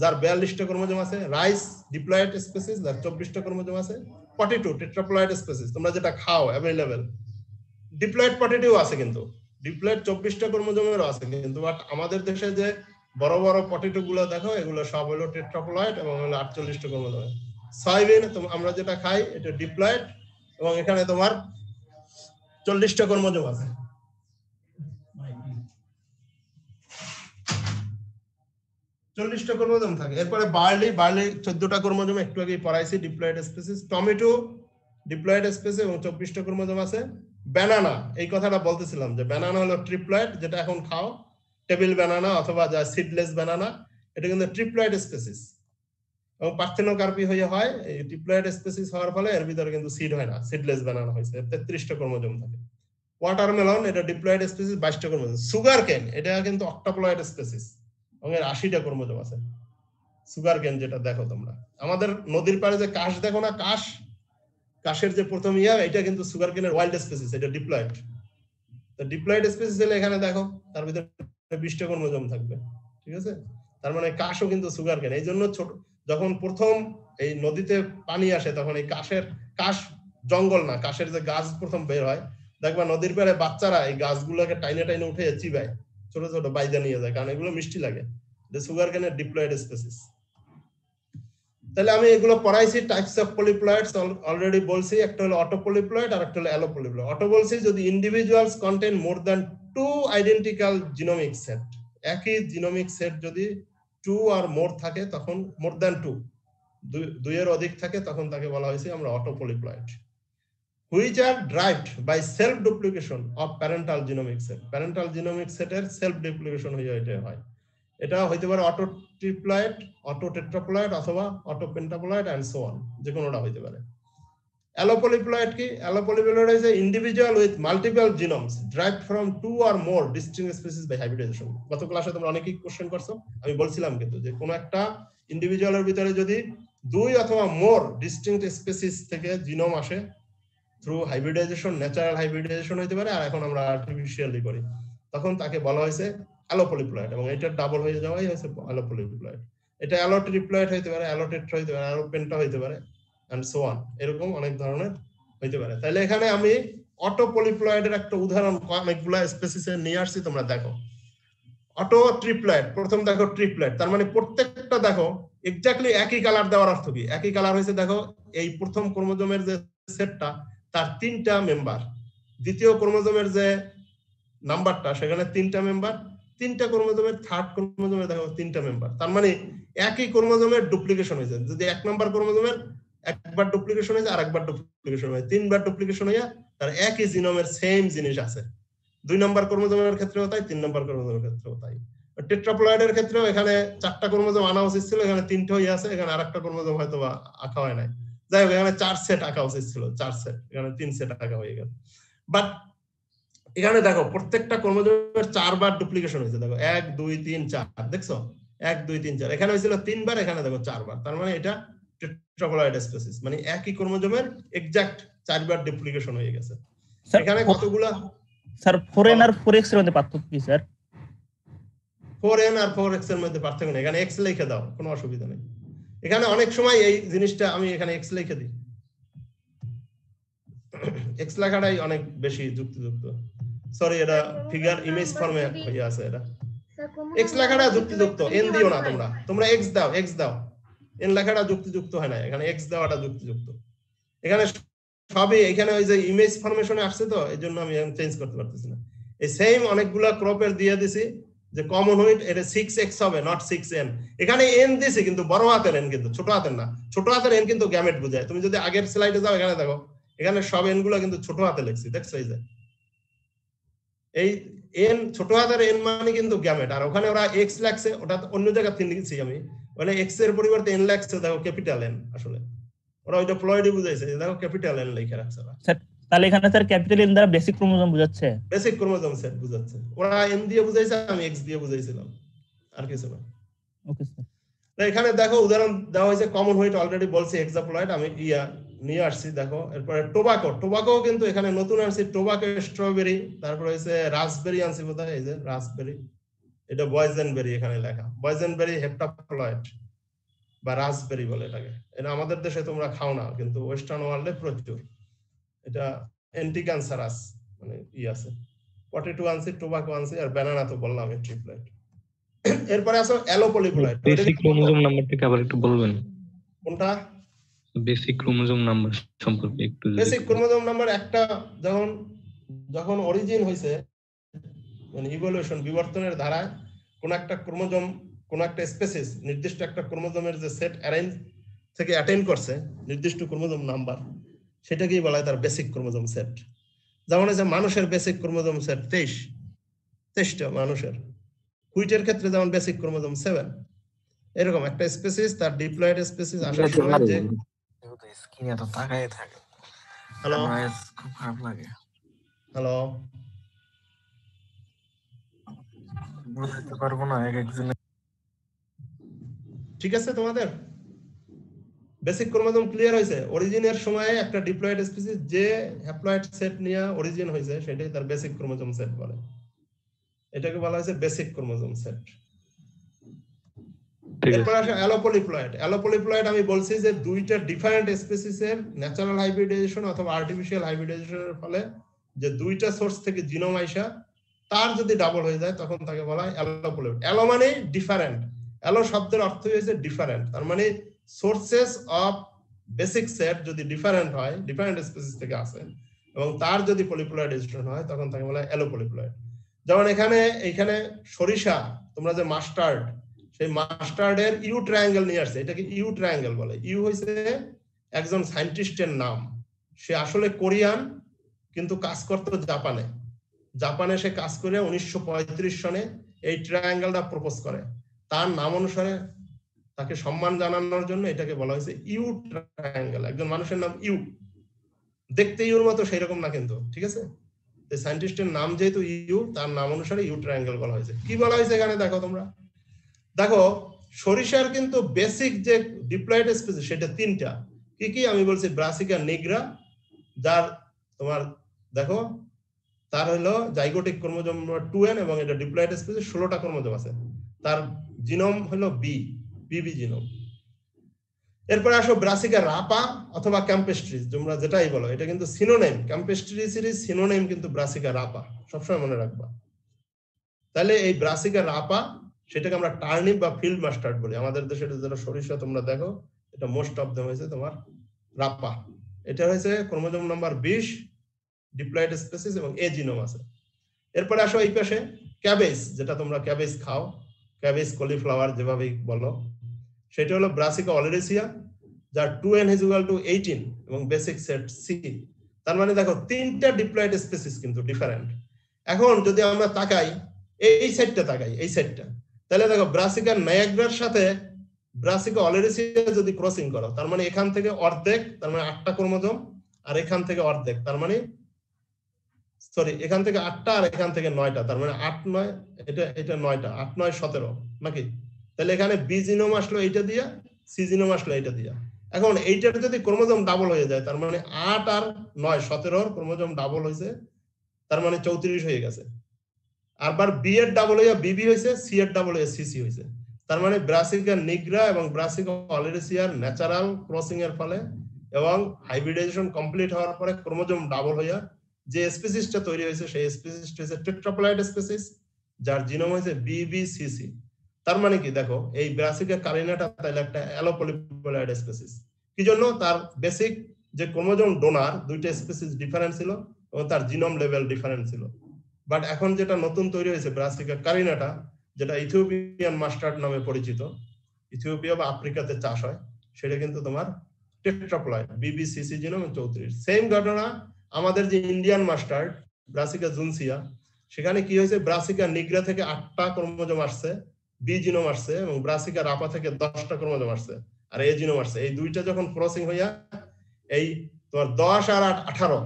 যার 42টা ক্রোমোজোম আছে। রাইস ডিপ্লয়েড স্পেসিস, যার 24টা ক্রোমোজোম আছে। পটেটো টেট্রাপ্লয়েড স্পেসিস, তোমরা যেটা খাও অ্যাভেলেবেল, ডিপ্লয়েড পটেটো আছে, কিন্তু ডিপ্লয়েড 24টা ক্রোমোজোমেরও আছে, কিন্তু বাট আমাদের দেশে যে বড় বড় পটেটো গুলো দেখো, এগুলো সব হলো টেট্রাপ্লয়েড এবং হলো 48টা ক্রোমোজোম। সয়াবিন আমরা যেটা খাই, এটা ডিপ্লয়েড এবং এখানে তোমার 40টা ক্রোমোজোম আছে। ক্রোমোজোম থাকে। এরপরে বার্লি 14টা ক্রোমোজোম, একটু আগে পড়াইছি, diploid species. Tomato diploid species এবং 24টা ক্রোমোজোম আছে। ব্যানানা, এই কথাটা বলতেছিলাম যে ব্যানানা হলো ট্রিপ্লয়েড, যেটা এখন খাও, টেবিল ব্যানানা অথবা যা সিডলেস ব্যানানা, এটা কিন্তু ট্রিপ্লয়েড স্পেসিস এবং পার্থেনোকার্পি হয়ে হয়। এই ট্রিপ্লয়েড স্পেসিস হওয়ার ফলে এর ভিতরে কিন্তু সিড হয় না, সিডলেস ব্যানানা হয়েছে। 33টা ক্রোমোজোম থাকে। ওয়াটারমেলন, এটা ডিপ্লয়েড স্পেসিস, 22টা ক্রোমোজোম। সুগার কেন, এটা কিন্তু অক্টাপ্লয়েড স্পেসিস এবং এর 80টা ক্রোমোজোম আছে। সুগার কেন যেটা দেখো তোমরা, আমাদের নদীর পাড়ে যে কাশ দেখো না, কাশের যে প্রথম এটা কিন্তু সুগার কেনের ওয়াইল্ড স্পেসিস, এটা ডিপ্লয়েড। তো ডিপ্লয়েড স্পেসিস হলে এখানে দেখো তার ভিতরে 20টা ক্রোমোজোম থাকবে, ঠিক আছে? তার মানে কাশও কিন্তু সুগার কেন। এই জন্য যখন প্রথম এই নদীতে পানি আসে, তখন এই কাশ জঙ্গল না, কাশের যে গাছ প্রথম বের হয়, দেখবা নদীর পাড়ে বাচ্চারা এই গাছগুলোকে টাইনে উঠে চিবায়, ছোট ছোট বাইজা নিয়ে যায়, কারণ এগুলো মিষ্টি লাগে। সুগার কেনের ডিপ্লয়েড স্পেসিস। তাহলে আমি এগুলো পড়াইছি। টাইপস অফ পলিপ্লয়েডস অলরেডি বলছি, একটা হলো অটোপলিপ্লয়েড আর একটা হলো অ্যালোপলিপ্লয়েড। অটো বলছি যদি individuals contain more than 2 identical genomic set, একই জিনোমিক সেট যদি 2 আর মোর থাকে তখন মোর দ্যান 2 দুই এর অধিক থাকে তখন তাকে বলা হয়েছে আমরা অটোপলিপ্লয়েড which are derived by self duplication of parental genomic set parental genomic set এর self duplication হয়ে এটা হয় এটা হইতে পারে অটো ট্রিপ্লয়েড অটো টেট্রাপ্লয়েড অথবা auto pentaploid and so on যে কোনোটা হইতে পারে অ্যালোপলিপ্লয়েড কি allopolyploid is a individual with multiple genomes derived from two or more distinct species by hybridization গত ক্লাসে তোমরা অনেকেই কোশ্চেন করছো আমি বলছিলাম কিন্তু যে কোন একটা ইন্ডিভিজুয়ালের ভিতরে যদি দুই অথবা মোর ডিস্টিংক্ট স্পিসিস থেকে জিনোম আসে থ্রু হাইব্রিডাইজেশন ন্যাচারাল হাইব্রিডাইজেশন হইতে পারে আর এখন আমরা আর্টিফিশিয়ালি করি তখন তাকে বলা হয়েছে অ্যালোপলিপ্লয়েড এবং এটা ডাবল হয়ে যাওয়াই হয়েছে অ্যালোপলিপ্লয়েড এটা অ্যালোট্রিপ্লয়েড হইতে পারে অ্যালোটেট্রা হইতে পারে অ্যালোপেন্টা হইতে পারে এন্ড সো অন এরকম অনেক ধরনের হইতে পারে তাহলে এখানে আমি অটোপলিপ্লয়েডের একটা উদাহরণ অনেকগুলা স্পেসিসে নিয়ে আসছি তোমরা দেখো অটো ট্রিপ্লয়েড প্রথম দেখো ট্রিপ্লয়েড তার মানে প্রত্যেকটা দেখো এক্স্যাক্টলি একই কালার দেওয়ার অর্থ কি একই কালার হয়েছে দেখো এই প্রথম ক্রোমোজোমের যে সেটটা তার 3টা মেম্বার দ্বিতীয় ক্রোমোজোমের যে নাম্বারটা সেখানে 3টা মেম্বার 3টা ক্রোমোজোমের থার্ড ক্রোমোজোমে দেখো 3টা মেম্বার তার মানে একই ক্রোমোজোমের ডুপ্লিকেশন হয়েছে যদি এক নাম্বার ক্রোমোজোমের একবার ডুপ্লিকেশন হয়েছে আর একবার ডুপ্লিকেশন হয় তিনবার ডুপ্লিকেশন হইয়া তার একই জিনোমের সেম জিনিস আছে 2 নাম্বার ক্রোমোজোমের ক্ষেত্রেও তাই 3 নাম্বার ক্রোমোজোমের ক্ষেত্রেও তাই টেট্রাপ্লয়েডের ক্ষেত্রেও এখানে 4টা ক্রোমোজোম আনা উচিত ছিল এখানে 3টা হয়ে আছে এখানে আরেকটা ক্রোমোজোম হয়তো আঁকা হয় নাই যাই হোক এখানে 4 সেট আঁকা উচিত ছিল 4 সেট এখানে 3 সেট আঁকা হয়ে গেল বাট এখানে দেখো প্রত্যেকটা ক্রোমোজোমের 4 বার ডুপ্লিকেশন হয়েছে দেখো 1 2 3 4 দেখছো 1 2 3 4 এখানে হয়েছিল 3 বার এখানে দেখো 4 বার তার মানে এটা টেট্রাপ্লয়েড স্পেসিস মানে একই ক্রোমোজোমের এক্সাক্ট 4 বার ডুপ্লিকেশন হয়ে গেছে এখানে কতগুলা স্যার 4n আর 4x এর মধ্যে পার্থক্য কি স্যার 4n আর 4x এর মধ্যে পার্থক্য নেই এখানে x লিখে দাও কোনো অসুবিধা নেই এখানে অনেক সময় এই জিনিসটা আমি এখানে x লিখে দিই x লেখাটাই অনেক বেশি যুক্তিযুক্ত সরি এটা ফিগার ইমেজ ফর্মে হয়ে আছে এটা x লেখাটা যুক্তিযুক্ত n দিও না তোমরা x দাও n লেখাটা যুক্তিযুক্ত হয় না এখানে x দেওয়াটা যুক্তিযুক্ত এখানে সবই এখানে ওই যে ইমেজ ফরমেশনে আসছে তো এইজন্য আমি চেঞ্জ করতে পারতেছি না এই সেম অনেকগুলা ক্রপের দিয়ে দিছি যে কমন ওয়েট এটা 6x হবে নট 6n এখানে n দিছি কিন্তু বড় হাতের n কিন্তু ছোট হাতের না ছোট হাতের n কিন্তু গ্যামেট বোঝায় তুমি যদি আগের স্লাইডে যাও এখানে দেখো এখানে সব n গুলো কিন্তু ছোট হাতে লিখছি দেখছো এই n ছোট হাতের n মানে কিন্তু গ্যামেট আর ওখানে ওরা x লাগছে ওটা অন্য জায়গা থেকে লিখছি আমি মানে x এর পরিবর্তে n লাগছে দেখো ক্যাপিটাল n আসলে ওরা ওইটা প্লয়েডই বুঝাইছে দেখো ক্যাপিটাল n লিখে রাখছে স্যার তাহলে এখানে স্যার ক্যাপিটাল n দ্বারা বেসিক ক্রোমোজোম বোঝাচ্ছে বেসিক ক্রোমোজোম সেট বোঝাচ্ছে ওরা n দিয়ে বুঝাইছে আমি x দিয়ে বুঝাইছিলাম আর কিছু না ওকে স্যার তো এখানে দেখো উদাহরণ দেওয়া হয়েছে কমন হোয়াইট অলরেডি বলছি হেক্সাপ্লয়েড আমি নিয়ে আসছি দেখো এরপরে টোবাকো কিন্তু এখানে নতুন আনছি টোবাকো স্ট্রবেরি তারপর হইছে রাসবেরি আনছি বোধহয় এই যে রাসবেরি এটা বয়েজেনবেরি এখানে লেখা বয়েজেনবেরি হেপ্টাপ্লয়েড বা রাসবেরি বলে এটাকে এটা আমাদের দেশে তোমরা খাও না কিন্তু ওয়েস্টার্ন ওয়ার্ল্ডে প্রচুর এটা অ্যান্টি ক্যান্সারাস মানে আছে পটেটো আনছি টোবাকো আনছি আর ব্যানানা তো বললাম ট্রিপ্লয়েড এরপরে আসো অ্যালোপলিপ্লয়েড বেসিক ক্রোমোজোম নাম্বারটাকে আবার একটু বলবেন কোনটা বেসিক ক্রোমোজোম নাম্বার সম্পর্কে একটু বেসিক ক্রোমোজোম নাম্বার একটা যখন অরিজিন হইছে মানে ইভলিউশন বিবর্তনের ধারায় কোন একটা ক্রোমোজোম কোন একটা স্পেসিস নির্দিষ্ট একটা ক্রোমোজোমের যে সেট অ্যারেঞ্জ থেকে অ্যাটেইন করছে নির্দিষ্ট ক্রোমোজোম নাম্বার সেটাকেই বলা হয় তার বেসিক ক্রোমোজোম সেট যেমন হচ্ছে মানুষের বেসিক ক্রোমোজোম সেট 23টা মানুষের হুইটের ক্ষেত্রে যেমন বেসিক ক্রোমোজোম 7 এরকম একটা স্পেসিস তার ডিপ্লয়েড স্পেসিস আসার সময় যে স্ক্রিনে তো তাকায় থাকে হ্যালো খুব খারাপ লাগে হ্যালো বুঝতে পারবো না একজন ঠিক আছে তোমাদের বেসিক ক্রোমোজোম ক্লিয়ার হয়েছে অরিজিনের সময় একটা ডিপ্লয়েড স্পিসিস যে হ্যাপ্লয়েড সেট নিয়ে অরিজিন হয়েছে সেটাই তার বেসিক ক্রোমোজোম সেট বলে এটাকে বলা হয়েছে বেসিক ক্রোমোজোম সেট এরপর আসে অ্যালোপলিপ্লয়েড আমি বলছি যে দুইটা ডিফারেন্ট স্পিসিসের ন্যাচারাল হাইব্রিডাইজেশন অথবা আর্টিফিশিয়াল হাইব্রিডাইজেশনের ফলে যে দুইটা সোর্স থেকে জিনোম আইসা তার যদি ডাবল হয়ে যায় তখন তাকে বলা হয় অ্যালোপলিপ্লয়েড অ্যালো মানে ডিফারেন্ট অ্যালো শব্দের অর্থ হচ্ছে ডিফারেন্ট তার মানে সোর্সেস অফ বেসিক সেট যদি ডিফারেন্ট হয় ডিফারেন্ট স্পিসিস থেকে আসে এবং তার যদি পলিপ্লয়েডাইজেশন হয় তখন তাকে বলা হয় অ্যালোপলিপ্লয়েড যেমন এখানে সরিষা তোমরা যে মাস্টার্ড সেই মাস্টার্ডের ইউ ট্রায়াঙ্গেল নিয়ে আসছে। এটাকে ইউ ট্রায়াঙ্গেল বলে। ইউ হইছে একজন সায়েন্টিস্টের নাম, সে আসলে কোরিয়ান কিন্তু কাজ করতো জাপানে। জাপানে সে কাজ করে 1935 সনে এই ট্রায়াঙ্গেলটা প্রপোজ করে। তার নাম অনুসারে তাকে সম্মান জানানোর জন্য এটাকে বলা হয়েছে ইউ ট্রায়াঙ্গেল। একজন মানুষের নাম ইউ, দেখতে ইউর মতো সেই রকম না কিন্তু, ঠিক আছে? সায়েন্টিস্টের নাম যেহেতু ইউ, তার নাম অনুসারে ইউ ট্রায়াঙ্গেল বলা হয়েছে। কি বলা হয়েছে এখানে দেখো তোমরা, দেখো সরিষার কিন্তু বেসিক যে ডিপ্লয়েড স্পিসিস সেটা তিনটা। কি কি আমি বলছি, ব্রাসিকা নিগ্রা, যার তোমার দেখো তার হলো জাইগোটিক ক্রোমোজোম 2n এবং এটা ডিপ্লয়েড স্পিসিস, 16টা ক্রোমোজোম আছে। তার জিনোম হলো বিবি জিনোম। এরপরে আসো ব্রাসিকা রাপা অথবা ক্যাম্পেস্ট্রিস, তোমরা যেটাই বলো, এটা কিন্তু সিনোনিম। ক্যাম্পেস্ট্রিসের সিনোনিম কিন্তু ব্রাসিকা রাপা, সবসময় মনে রাখবা। তাহলে এই ব্রাসিকা রাপা সেটাকে আমরা টার্নিপ বা ফিল্ড মাস্টার্ড বলি। আমাদের দেশে যেটা সরিষা তোমরা দেখো, এটা মোস্ট অফ দেম হয়েছে তোমার রাপা। এটা হয়েছে ক্রোমোজোম নাম্বার 20, ডিপ্লয়েড স্পিসিস এবং এ জিনোম আছে। এরপরে আসো এই পাশে ক্যাবেজ, যেটা তোমরা ক্যাবেজ খাও, ক্যাবেজ কলিফ্লাওয়ার যেভাবে বলো, সেটা হলো ব্রাসিকা অলিডেসিয়া, যার 2n = 18 এবং বেসিক সেট সি। তার মানে দেখো তিনটা ডিপ্লয়েড স্পিসিস কিন্তু ডিফারেন্ট। এখন যদি আমরা তাকাই এই সেটটা, তাকাই এই সেটটা, তাহলে দেখো ব্রাসিকা নায়াগ্রার সাথে ব্রাসিকা অলিডেসিয়া যদি ক্রসিং করো, তার মানে এখান থেকে অর্ধেক, তার মানে 8টা ক্রোমোজোম, আর এখান থেকে অর্ধেক, তার মানে সরি এখান থেকে 8টা আর এখান থেকে 9টা, তার মানে 8 9 এটা 9টা, 8 9 17 নাকি? তাহলে এখানে বি জিনোম আসলো এইটা দিয়া, সি জিনোম আসলো এইটা দিয়া। এখন এইটার যদি ক্রোমোজোম ডাবল হয়ে যায়, তার মানে 8 আর 9 17 ক্রোমোজোম ডাবল হয়েছে, তার মানে 34 হয়ে গেছে। আবার বি এর ডাবল হইয়া বিবি হয়েছে, সি এর ডাবল হইয়া সিসি হয়েছে। তার মানে ব্রাসিকা নিগ্রা এবং ব্রাসিকা অলিডেসিয়ার ন্যাচারাল ক্রসিং এর ফলে এবং হাইব্রিডাইজেশন কমপ্লিট হওয়ার পরে ক্রোমোজোম ডাবল হইয়া যে স্পিসিসটা তৈরি হয়েছে, সেই স্পিসিসটা হচ্ছে টেট্রাপ্লয়েড স্পিসিস, যার জিনোম হয়েছে বিবিসিসি। তার মানে কি দেখো, এই ব্রাসিকা কারিনাটা তাহলে একটা অ্যালোপলিপ্লয়েড স্পিসিস। কি জন্য? তার বেসিক যে ক্রোমোজোম ডোনার দুইটা স্পিসিস ডিফারেন্ট ছিল এবং তার জিনোম লেভেল ডিফারেন্ট ছিল। বাট এখন যেটা নতুন তৈরি হয়েছে ব্রাসিকা কারিনাটা, যেটা ইথিওপিয়ান মাস্টার্ড নামে পরিচিত, ইথিওপিয়া বা আফ্রিকাতে চাষ হয়, সেটা কিন্তু তোমার টেট্রাপ্লয়েড, বিবিসিসি জিনোম 34। সেম ঘটনা আমাদের যে ইন্ডিয়ান মাস্টার্ড ব্রাসিকা জুনসিয়া, সেখানে কি হয়েছে, ব্রাসিকা নিগ্রা থেকে 8টা ক্রোমোজোম আসছে, বি জিনোম আসছে, এবং ব্রাসিকা রাপা থেকে 10টা ক্রোমোজোম আসছে আর এ জিনোম আসছে। এই দুইটা যখন ক্রসিং হইয়া এই তোমার 10 আর 8 18,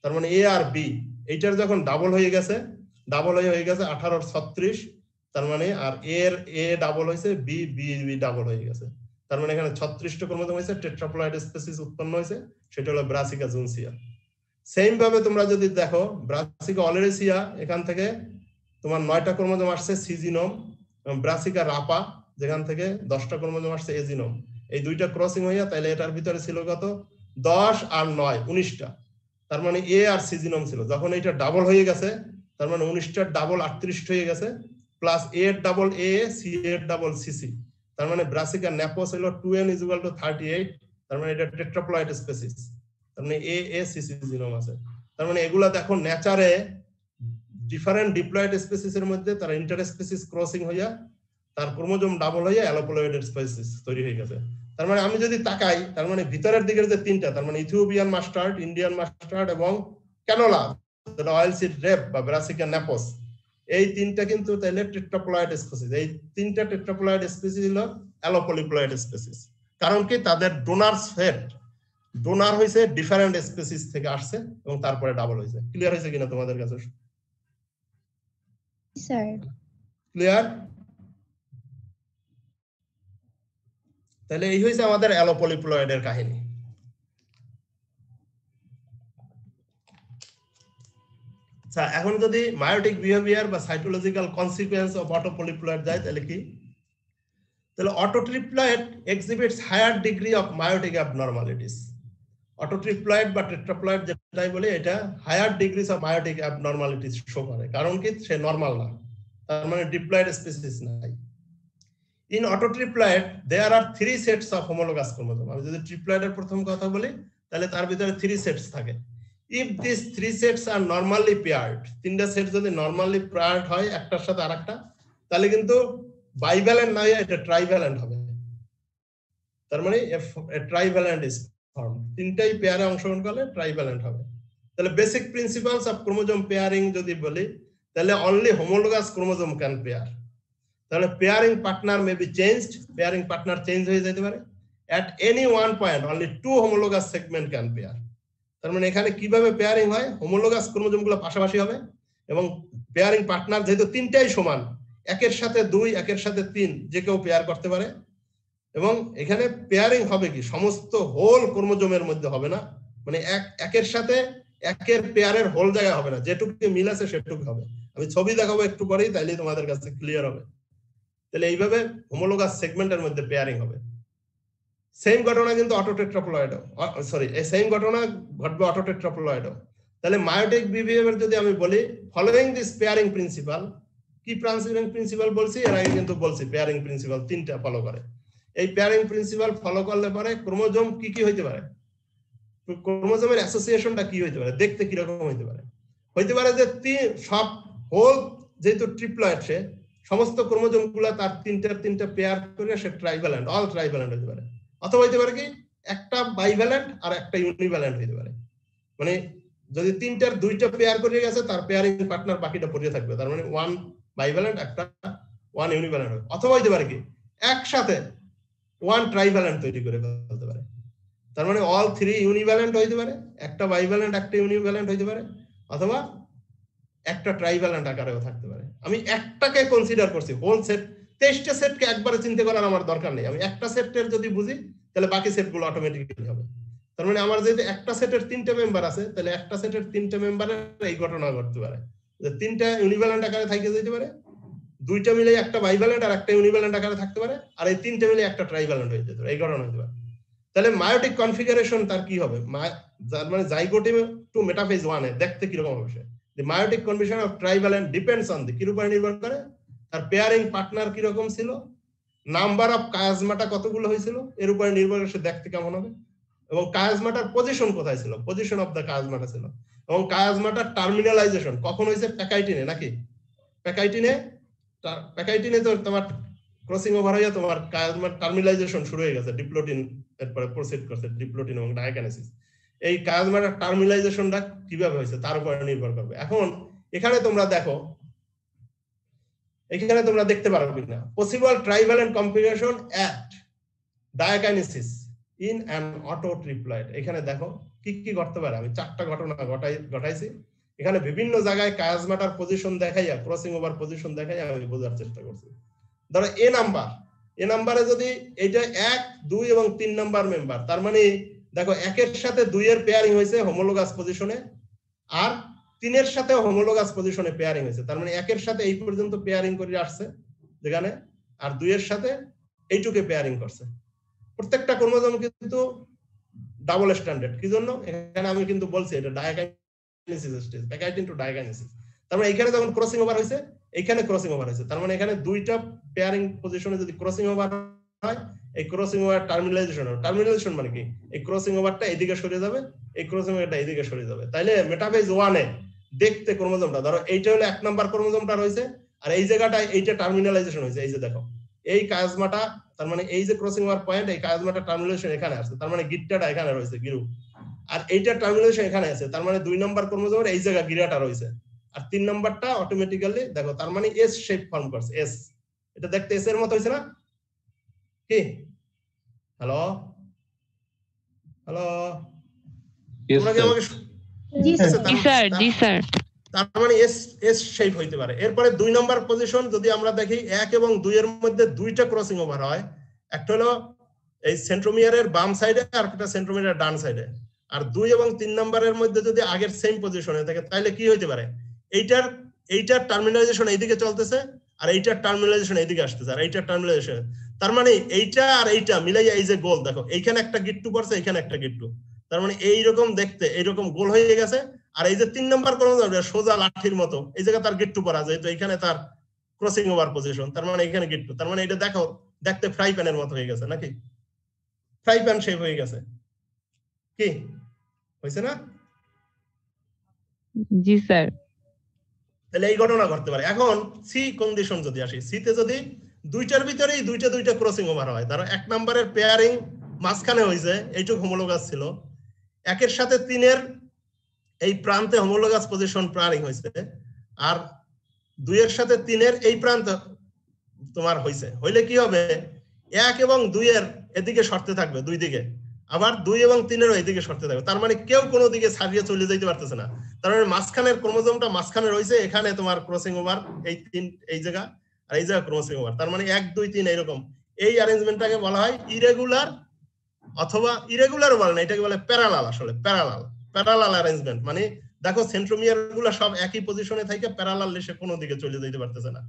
তার মানে এ আর বি, এইটার যখন ডাবল হয়ে গেছে, ডাবল হয়ে গেছে 18 আর 36, তার মানে আর এর এ ডাবল হয়েছে, বি বি ডাবল হয়ে গেছে, তার মানে এখানে 36টা ক্রোমোজোম হয়েছে, টেট্রাপ্লয়েড স্পিসিস উৎপন্ন হয়েছে, সেটা হলো ব্রাসিকা জুনসিয়া। সেম ভাবে তোমরা যদি দেখো ব্রাসিকা অলিডেসিয়া, এখান থেকে তোমার 9টা ক্রোমোজোম আসছে, সি জিনোম, এবং ব্রাসিকা রাপা যেখান থেকে 10টা ক্রোমোজোম আসছে, এ জিনোম। এই দুইটা ক্রসিং হইয়া তাইলে এটার ভিতরে ছিল কত, 10 আর 9 19টা, তার মানে এ আর সি জিনোম ছিল। যখন এটা ডাবল হয়ে গেছে, তার মানে 19টার ডাবল 38 হয়ে গেছে, প্লাস এ এর ডাবল এ, সি এর ডাবল সিসি, তার মানে ব্রাসিকা নেপোস হলো 2n = 38, তার মানে এটা টেট্রাপ্লয়েড স্পিসিস, তার মানে এ এ সিসি জিনোম আছে। তার মানে এগুলা দেখো নেচারে ডিফারেন্ট ডিপ্লয়েড স্পিসিসের মধ্যে তারা ইন্টার স্পিসিস ক্রসিং হইয়া তার ক্রোমোজোম ডাবল হইয়া অ্যালোপলয়েড স্পিসিস তৈরি হয়ে গেছে। তার মানে আমি যদি তাকাই, তার মানে ভিতরের দিকের যে তিনটা, তার মানে ইথিওপিয়ান মাস্টার্ড, ইন্ডিয়ান মাস্টার্ড এবং ক্যানোলা, যেটা অয়েল সিড রেপ বা ব্রাসিকা নেপোস, এই তিনটা কিন্তু তাইলে টেট্রাপ্লয়েড স্পিসিস। এই তিনটা টেট্রাপ্লয়েড স্পিসিস হলো অ্যালোপলিপ্লয়েড স্পিসিস। কারণ কি, তাদের ডোনার সেট, ডোনার হইছে ডিফারেন্ট স্পিসিস থেকে আসছে এবং তারপরে ডাবল হইছে। ক্লিয়ার হইছে কিনা তোমাদের কাছে? Sir clear? তাহলে এই হইছে আমাদের অ্যালোপলিপ্লয়েডের কাহিনী। আচ্ছা, এখন যদি মায়োটিক বিহেভিয়ার বা সাইটোলজিক্যাল কনসিকুয়েন্স অফ অটোপলিপ্লয়েড যায়, তাহলে কি? তাহলে autotriploid exhibits higher degree of meiotic abnormalities. Autotriploid বা টেট্রাপ্লয়েড যেটাই বলি, এটা higher degrees of meiotic abnormalities show করে। কারণ কি, সে নরমাল না, তার মানে ডিপ্লয়েড স্পিসিস নাই। In autotriploid there are 3 sets of homologous chromosome. আমি যদি ট্রিপ্লয়েডের প্রথম কথা বলি, তাহলে তার ভিতরে 3 সেটস থাকে। If this 3 sets are normally paired, তিনটা সেট যদি নরমালি পেয়ার্ড হয় একটার সাথে আরেকটা, তাহলে কিন্তু বাইভ্যালেন্ট না হয়ে এটা ট্রাইভ্যালেন্ট হবে। তার মানে ট্রাইভ্যালেন্ট ইজ ফর্ম, তিনটাই পেয়ারে অংশগ্রহণ করলে ট্রাইভ্যালেন্ট হবে। তাহলে basic principles of chromosome pairing যদি বলি, তাহলে only homologous chromosome can pair. তাহলে pairing partner may be changed, pairing partner change হয়ে যেতে পারে। at any one point only two homologous segment can pair। তার মানে এখানে কিভাবে পেয়ারিং হয়, হোমোলোগাস ক্রোমোজোমগুলো পাশাপাশি হবে এবং পেয়ারিং পার্টনার যেহেতু তিনটাই সমান, একের সাথে 2 একের সাথে 3 যে কেউ পেয়ার করতে পারে। এবং এখানে পেয়ারিং হবে কি সমস্ত হোল ক্রোমোজোমের মধ্যে হবে না, মানে একের সাথে একের পেয়ারের হোল জায়গা হবে না, যেটুকু মিল আছে সেটুকু হবে। আমি ছবি দেখাবো একটু পরেই, তাইলে তোমাদের কাছে ক্লিয়ার হবে। তাহলে এইভাবে হোমোলোগাস সেগমেন্টের মধ্যে পেয়ারিং হবে। সেম ঘটনা কিন্তু অটোটেট্রাপ্লয়েডও, সরি এই সেম ঘটনা ঘটবে অটোটেট্রাপ্লয়েডও। তাহলে মায়োটিক বিহেভিয়ার যদি আমি বলি, ফলোইং দিস পেয়ারিং প্রিন্সিপাল, কি প্রিন্সিপাল বলছি এর আগে কিন্তু বলছি, পেয়ারিং প্রিন্সিপাল তিনটা ফলো করে। এই পেয়ারিং প্রিন্সিপাল ফলো করলে পরে ক্রোমোজোম কি কি হইতে পারে, ক্রোমোজোমের অ্যাসোসিয়েশনটা কি হইতে পারে, দেখতে কি রকম হইতে পারে। হইতে পারে যে সব হোল যেহেতু ট্রিপ্লয়েড, সে সমস্ত ক্রোমোজোমগুলো তার তিনটা পেয়ার করে সে ট্রাইভ্যালেন্ট, অল ট্রাইভ্যালেন্ট হইতে পারে। অথবা হইতে পারে কি একটা বাইভ্যালেন্ট আর একটা ইউনিভ্যালেন্ট হইতে পারে, মানে যদি তিনটার 2টা পেয়ার করে গেছে তার পেয়ারিং পার্টনার বাকিটা পড়ে থাকবে, তার মানে 1 বাইভ্যালেন্ট একটা 1 ইউনিভ্যালেন্ট হবে। অথবা হইতে পারে কি একসাথে 1 ট্রাইভ্যালেন্ট তৈরি করে ফেলতে পারে, তার মানে অল 3 ইউনিভ্যালেন্ট হইতে পারে, একটা বাইভ্যালেন্ট একটা ইউনিভ্যালেন্ট হইতে পারে, অথবা একটা ট্রাইভ্যালেন্ট আকারেও থাকতে পারে। আমি একটাকে কনসিডার করছি, হোল সেট 23টা সেটকে একবারে চিন্তা করার আমার দরকার নেই। আমি একটা সেটের যদি বুঝি তাহলে বাকি সেটগুলো অটোমেটিক্যালি হবে। তার মানে আমার যেহেতু একটা সেটের 3টে মেম্বার আছে, তাহলে একটা সেটের 3টে মেম্বারের এই ঘটনা ঘটতে পারে যে 3টা ইউনিভ্যালেন্ট আকারে থাইকে যেতে পারে, 2টা মিলে একটা বাইভ্যালেন্ট আর একটা ইউনিভ্যালেন্ট আকারে থাকতে পারে, আর এই 3টে মিলে একটা ট্রাইভ্যালেন্ট হয়ে যেতে পারে, এই ঘটনা হতে পারে। তাহলে মায়োটিক কনফিগারেশন তার কি হবে, মানে জাইগোট টু মেটাফেজ 1 এ দেখতে কি রকম হবে সে। The meiotic condition of trivalent depends on the কি উপরে নির্ভর করে, তার পেয়ারিং পার্টনার কি রকম ছিল, নাম্বার অফ কায়াজমাটা কতগুলো হয়েছিল এর উপরে নির্ভর করে সে দেখতে কেমন হবে, এবং কায়াজমাটার পজিশন কোথায় ছিল, পজিশন অফ দা কায়াজমাটা ছিল, এবং কায়াজমাটার টার্মিনালাইজেশন কখন হয়েছে, প্যাকাইটিনে নাকি প্যাকাইটিনে তো তোমার ক্রসিং ওভার হয়ে তোমার কায়াজমার টার্মিনালাইজেশন শুরু হয়ে গেছে, ডিপ্লোটিন এরপরে প্রসিড করছে, ডিপ্লোটিন এবং ডায়াকাইনেসিস। এই কায়াজমাটার টার্মিনালাইজেশনটা কিভাবে হয়েছে তার উপরে নির্ভর করবে। এখন এখানে তোমরা দেখো, এখানে তোমরা দেখতে পারো কিনা possible trivalent configuration at diakinesis in an auto triploid. এখানে দেখো কি কি ঘটতে পারে, আমি 4টা ঘটনা ঘটাইছি। এখানে বিভিন্ন জায়গায় কায়াজমাটার পজিশন দেখাইয়া, ক্রসিং ওভার পজিশন দেখাইয়া আমি বোঝার চেষ্টা করছি। ধরো এ নাম্বারে যদি এইটা 1, 2 এবং 3 নাম্বার মেম্বার, তার মানে দেখো 1-এর সাথে 2-এর পেয়ারিং হয়েছে হোমোলোগাস পজিশনে, আর 3-এর সাথে হোমোলোগাস পজিশনে পেয়ারিং হয়েছে, তার মানে 1-এর সাথে এই পর্যন্ত পেয়ারিং করে আসছে যেখানে, আর 2-এর সাথে এইটুকে পেয়ারিং করছে। প্রত্যেকটা ক্রোমোজোম কিন্তু ডাবল স্ট্যান্ডার্ড, কি জন্য এখানে আমি কিন্তু বলছি এটা diakinesis stage, pachytene to diakinesis. তার মানে এখানে যখন ক্রসিং ওভার হয়েছে, এইখানে ক্রসিং ওভার হয়েছে, তার মানে এখানে 2টা পেয়ারিং পজিশনে যদি ক্রসিং ওভার হয়, এই ক্রসিং ওভার টার্মিনালাইজেশন মানে কি, এই ক্রসিং ওভারটা এইদিকে সরে যাবে, এই ক্রসিং ওভারটা এইদিকে সরে যাবে। তাইলে মেটাফেজ 1 এ দেখতে ক্রোমোজোমটা, ধরো এইটা হলো 1 নাম্বার ক্রোমোজোমটা রয়েছে, আর এই জায়গাটায় এইটা টার্মিনালাইজেশন হয়েছে, এই যে দেখো এই কায়াজমাটা, তার মানে এই যে ক্রসিং ওভার পয়েন্ট, এই কায়াজমাটা টার্মিনালাইজেশন এখানে আছে, তার মানে গিট্টাটা এখানে রয়েছে গিরু, আর এইটা টার্মিনালাইজেশন এখানে আছে, তার মানে 2 নাম্বার ক্রোমোজোমের এই জায়গা গিরাটা রয়েছে, আর 3 নাম্বারটা অটোমেটিক্যালি দেখো তার মানে এস শেপ ফর্ম করছে, এস, এটা দেখতে এস এর মতো হইছে না কি? হ্যালো তোমরা কি আমাকে জি স্যার তার মানে এস শেপ হইতে পারে। এরপরে 2 নাম্বার পজিশন যদি আমরা দেখি, 1 এবং 2 এর মধ্যে 2টা ক্রসিং ওভার হয়, একটা হলো এই সেন্ট্রোমিয়ারের বাম সাইডে আর একটা সেন্ট্রোমিয়ারের ডান সাইডে, আর 2 এবং 3 নাম্বারের মধ্যে যদি আগের সেম পজিশনে থাকে, তাহলে কি হইতে পারে, এইটার টার্মিনালাইজেশন এইদিকে চলতেছে, আর এইটার টার্মিনালাইজেশন এইদিকে আসতেছে, আর এইটার টার্মিনালাইজেশন, তার মানে এইটা আর এইটা মিলাইয়া এই যে গোল দেখো, এইখানে একটা গিট্টু পড়ছে, এইখানে একটা গিট্টু, তার মানে এইরকম দেখতে এইরকম গোল হয়ে গেছে। আর এই যে 3 নাম্বার ক্রোমোজোম সোজা লাঠির মতো, এই জায়গা তার গিট্টু পড়া যায়, তো এইখানে তার ক্রসিং ওভার পজিশন, তার মানে এখানে গিট্টু, তার মানে এটা দেখো দেখতে ফ্রাই প্যানের মতো হয়ে গেছে নাকি, ফ্রাই প্যান শেপ হয়ে গেছে, কি হয়েছে না? জি স্যার। তাহলে এই ঘটনা ঘটতে পারে। এখন সি কন্ডিশন যদি আসি, সিতে যদি দুইটার ভিতরেই দুইটা ক্রসিং ওভার হয়। ধরো 1 নম্বরের পেয়ারিং মাঝখানে হয়েছে, এইটুক হোমোলোগাস ছিল, 1 এর সাথে 3 এর এই প্রান্তে হোমোলোগাস পজিশন পেয়ারিং হয়েছে, আর 2 এর সাথে 3 এর এই প্রান্ত তোমার হয়েছে। হইলে কি হবে, 1 এবং 2 এর এদিকে সরতে থাকবে দুই দিকে, আবার 2 এবং 3 এরও এদিকে সরতে থাকবে। তার মানে কেউ কোনো দিকে ছাড়িয়ে চলে যেতে পারতেছে না। তার মানে মাঝখানের ক্রোমোজোমটা মাঝখানে রয়েছে, এখানে তোমার ক্রসিং ওভার এই 3 এই জায়গা আর এই জায়গা ক্রসিং ওভার। তার মানে 1 2 3 এইরকম। এই অ্যারেঞ্জমেন্টটাকে বলা হয় ইরেগুলার, অথবা ইরেগুলার বলে না, এটাকে বলে প্যারালাল। আসলে প্যারালাল অ্যারেঞ্জমেন্ট মানে দেখো সেন্ট্রোমিয়ার গুলো সব একই পজিশনে থাকে, প্যারালাল সে কোনো দিকে চলে যেতে পারতেছে না।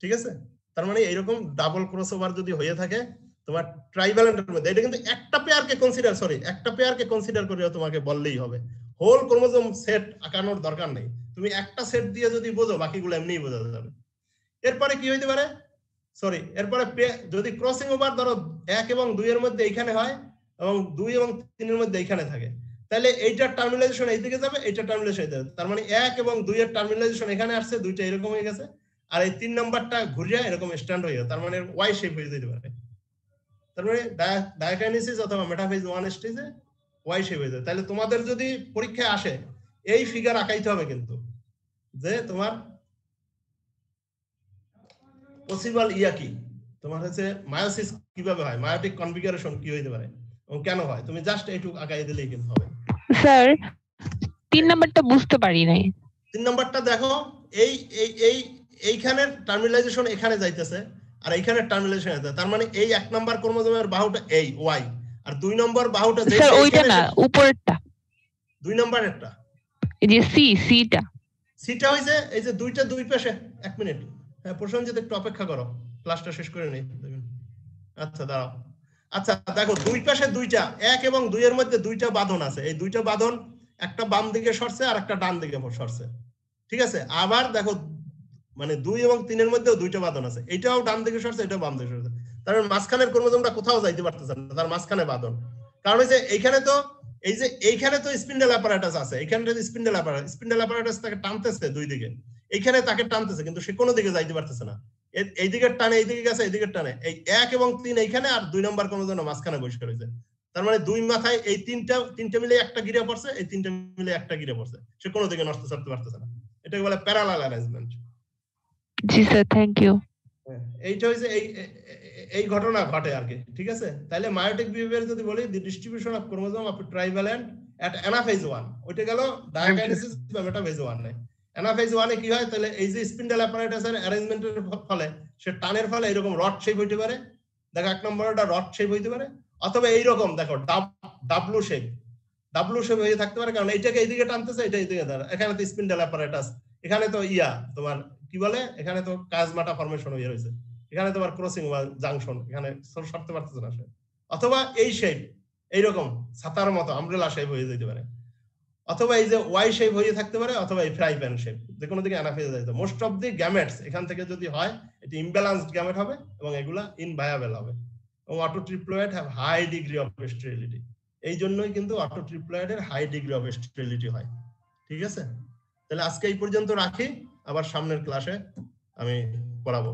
ঠিক আছে, তার মানে এইরকম ডাবল ক্রসওভার যদি হয়ে থাকে তোমার ট্রাইভ্যালেন্টের মধ্যে, এটা কিন্তু একটা পেয়ারকে কনসিডার করে তোমাকে বললেই হবে। হোল ক্রোমোজোম সেট আঁকানোর দরকার নেই, তুমি একটা সেট দিয়ে যদি বোঝো বাকিগুলো এমনিই বোঝা যাবে। এরপরে কি হইতে পারে, এরপরে যদি ক্রসিং ওভার ধরো 1 এবং 2 এর মধ্যে এইখানে হয় এবং 2 এবং 3 এর মধ্যে এইখানে থাকে, তাহলে এইটার টার্মিনালাইজেশন এইদিকে যাবে, এইটার টার্মিনালাইজেশন এইদিকে যাবে। তার মানে 1 এবং 2 এর টার্মিনালাইজেশন এখানে আসছে, দুইটা এরকম হয়ে গেছে, আর এই 3 নাম্বারটা ঘুরিয়ে এরকম স্ট্যান্ড হয়ে গেছে, তার মানে ওয়াই শেপ হয়ে যেতে পারে। তার মানে ডায়াকাইনেসিস অথবা মেটাফেজ 1 স্টেজে ওয়াই শেপ হয়ে যায়। তাহলে তোমাদের যদি পরীক্ষায় আসে এই ফিগার আঁকাইতে হবে কিন্তু, যে তোমার পসিবল কি, তোমার হচ্ছে মায়োসিস কিভাবে হয়, মায়োটিক কনফিগারেশন কি হইতে পারে এবং কেন হয়, তুমি জাস্ট এইটুকু আঁকাই দিলেই কিন্তু হবে। স্যার 3 নাম্বারটা বুঝতে পারি নাই। 3 নাম্বারটা দেখো, এইখানের টার্মিনালাইজেশন এখানে যাইতেছে আর এইখানের টার্মিনালাইজেশন যাইতেছে, তার মানে এই 1 নাম্বার ক্রোমোজোমের বাহুটা এই ওয়াই, আর 2 নম্বর বাহুটা যে স্যার ওইটা না, উপরেরটা 2 নম্বরেরটা, এই যে সিটা হইছে এই যে দুইটা দুই পাশে। 1 মিনিট, হ্যাঁ প্রসঞ্জিত একটু অপেক্ষা করো, ক্লাসটা শেষ করে নেই। আচ্ছা দাঁড়াও। আচ্ছা দেখো দুই পাশে 2টা, 1 এবং 2 এর মধ্যে 2টা বাঁধন আছে, এই 2টা বাঁধন একটা বাম দিকে সরছে আর একটা ডান দিকে সরছে। ঠিক আছে, আবার দেখো মানে 2 এবং 3 এর মধ্যেও 2টা বাঁধন আছে, এটাও ডান দিকে সরছে, এটাও বাম দিকে সরছে। তার মানে মাঝখানের ক্রোমোজোমটা কোথাও যাইতে পারতেছে না, তার মাঝখানে বাঁধন। কারণ হচ্ছে এইখানে তো এই যে এইখানে তো স্পিন্ডেল অ্যাপারাটাস আছে, এখানে যদি স্পিন্ডেল অ্যাপারাটাস তাকে টানতেছে দুই দিকে, এইখানে তাকে টানতেছে কিন্তু সে কোনো দিকে যাইতে পারতেছে না, এই দিকের টানে এই দিকে গেছে, এই দিকের টানে এই 1 এবং 3 এইখানে আর 2 নম্বর ক্রোমোজোম মাঝখানে বসে রয়েছে। তার মানে 2 মাথায় এই তিনটা মিলে একটা গিরা পড়ছে, এই 3টা মিলে একটা গিরা পড়ছে, সে কোনো দিকে নষ্ট করতে পারতেছে না। এটাকে বলে প্যারালাল অ্যারেঞ্জমেন্ট। জি স্যার, থ্যাংক ইউ। এইটা হইছে এই ঘটনা ঘটে আর কি। ঠিক আছে, তাহলে মায়োটিক বিহেভিয়ার যদি বলি, the distribution of chromosome of trivalent at anaphase 1, ওইটা গেল ডায়াকাইনেসিস বা মেটাফেজ 1 এ। অ্যানাফেজ 1 এ কি হয়, তাহলে এই যে স্পিন্ডেল অ্যাপারাটাসের অ্যারেঞ্জমেন্টের ফলে সে টানের ফলে এরকম রড শেপ হইতে পারে, দেখো 1 নম্বরটা রড শেপ হইতে পারে, অথবা এইরকম দেখো ডাব্লু শেপ হয়ে থাকতে পারে, কারণ এইটাকে এইদিকে টানতেছে, এটা এইদিকে ধরে, এখানে তো স্পিন্ডেল অ্যাপারাটাস, এখানে তো তোমার কি বলে, এখানে তো কাজমাটা ফরমেশন হয়ে রয়েছে, এখানে তোমার ক্রসিং জাংশন, এখানে সরতে পারতেছে না সে, অথবা এই শেপ এইরকম ছাতার মতো আমব্রেলা শেপ হয়ে যেতে পারে, অথবা এই যে ওয়াই শেপ হয়ে থাকতে পারে, অথবা এই ফ্রাই প্যান শেপ, যে কোনো দিকে অ্যানাফেজ যাইতে। মোস্ট অফ দি গ্যামেটস এখান থেকে যদি হয়, এটি ইমব্যালেন্সড গ্যামেট হবে এবং এগুলা ইনভায়াবল হবে, এবং autotriploid have high degree of sterility. এই জন্যই কিন্তু অটোট্রিপ্লয়েডের হাই ডিগ্রি অফ স্টেরিলিটি হয়। ঠিক আছে, তাহলে আজকে এই পর্যন্ত রাখি, আবার সামনের ক্লাসে আমি পড়াবো।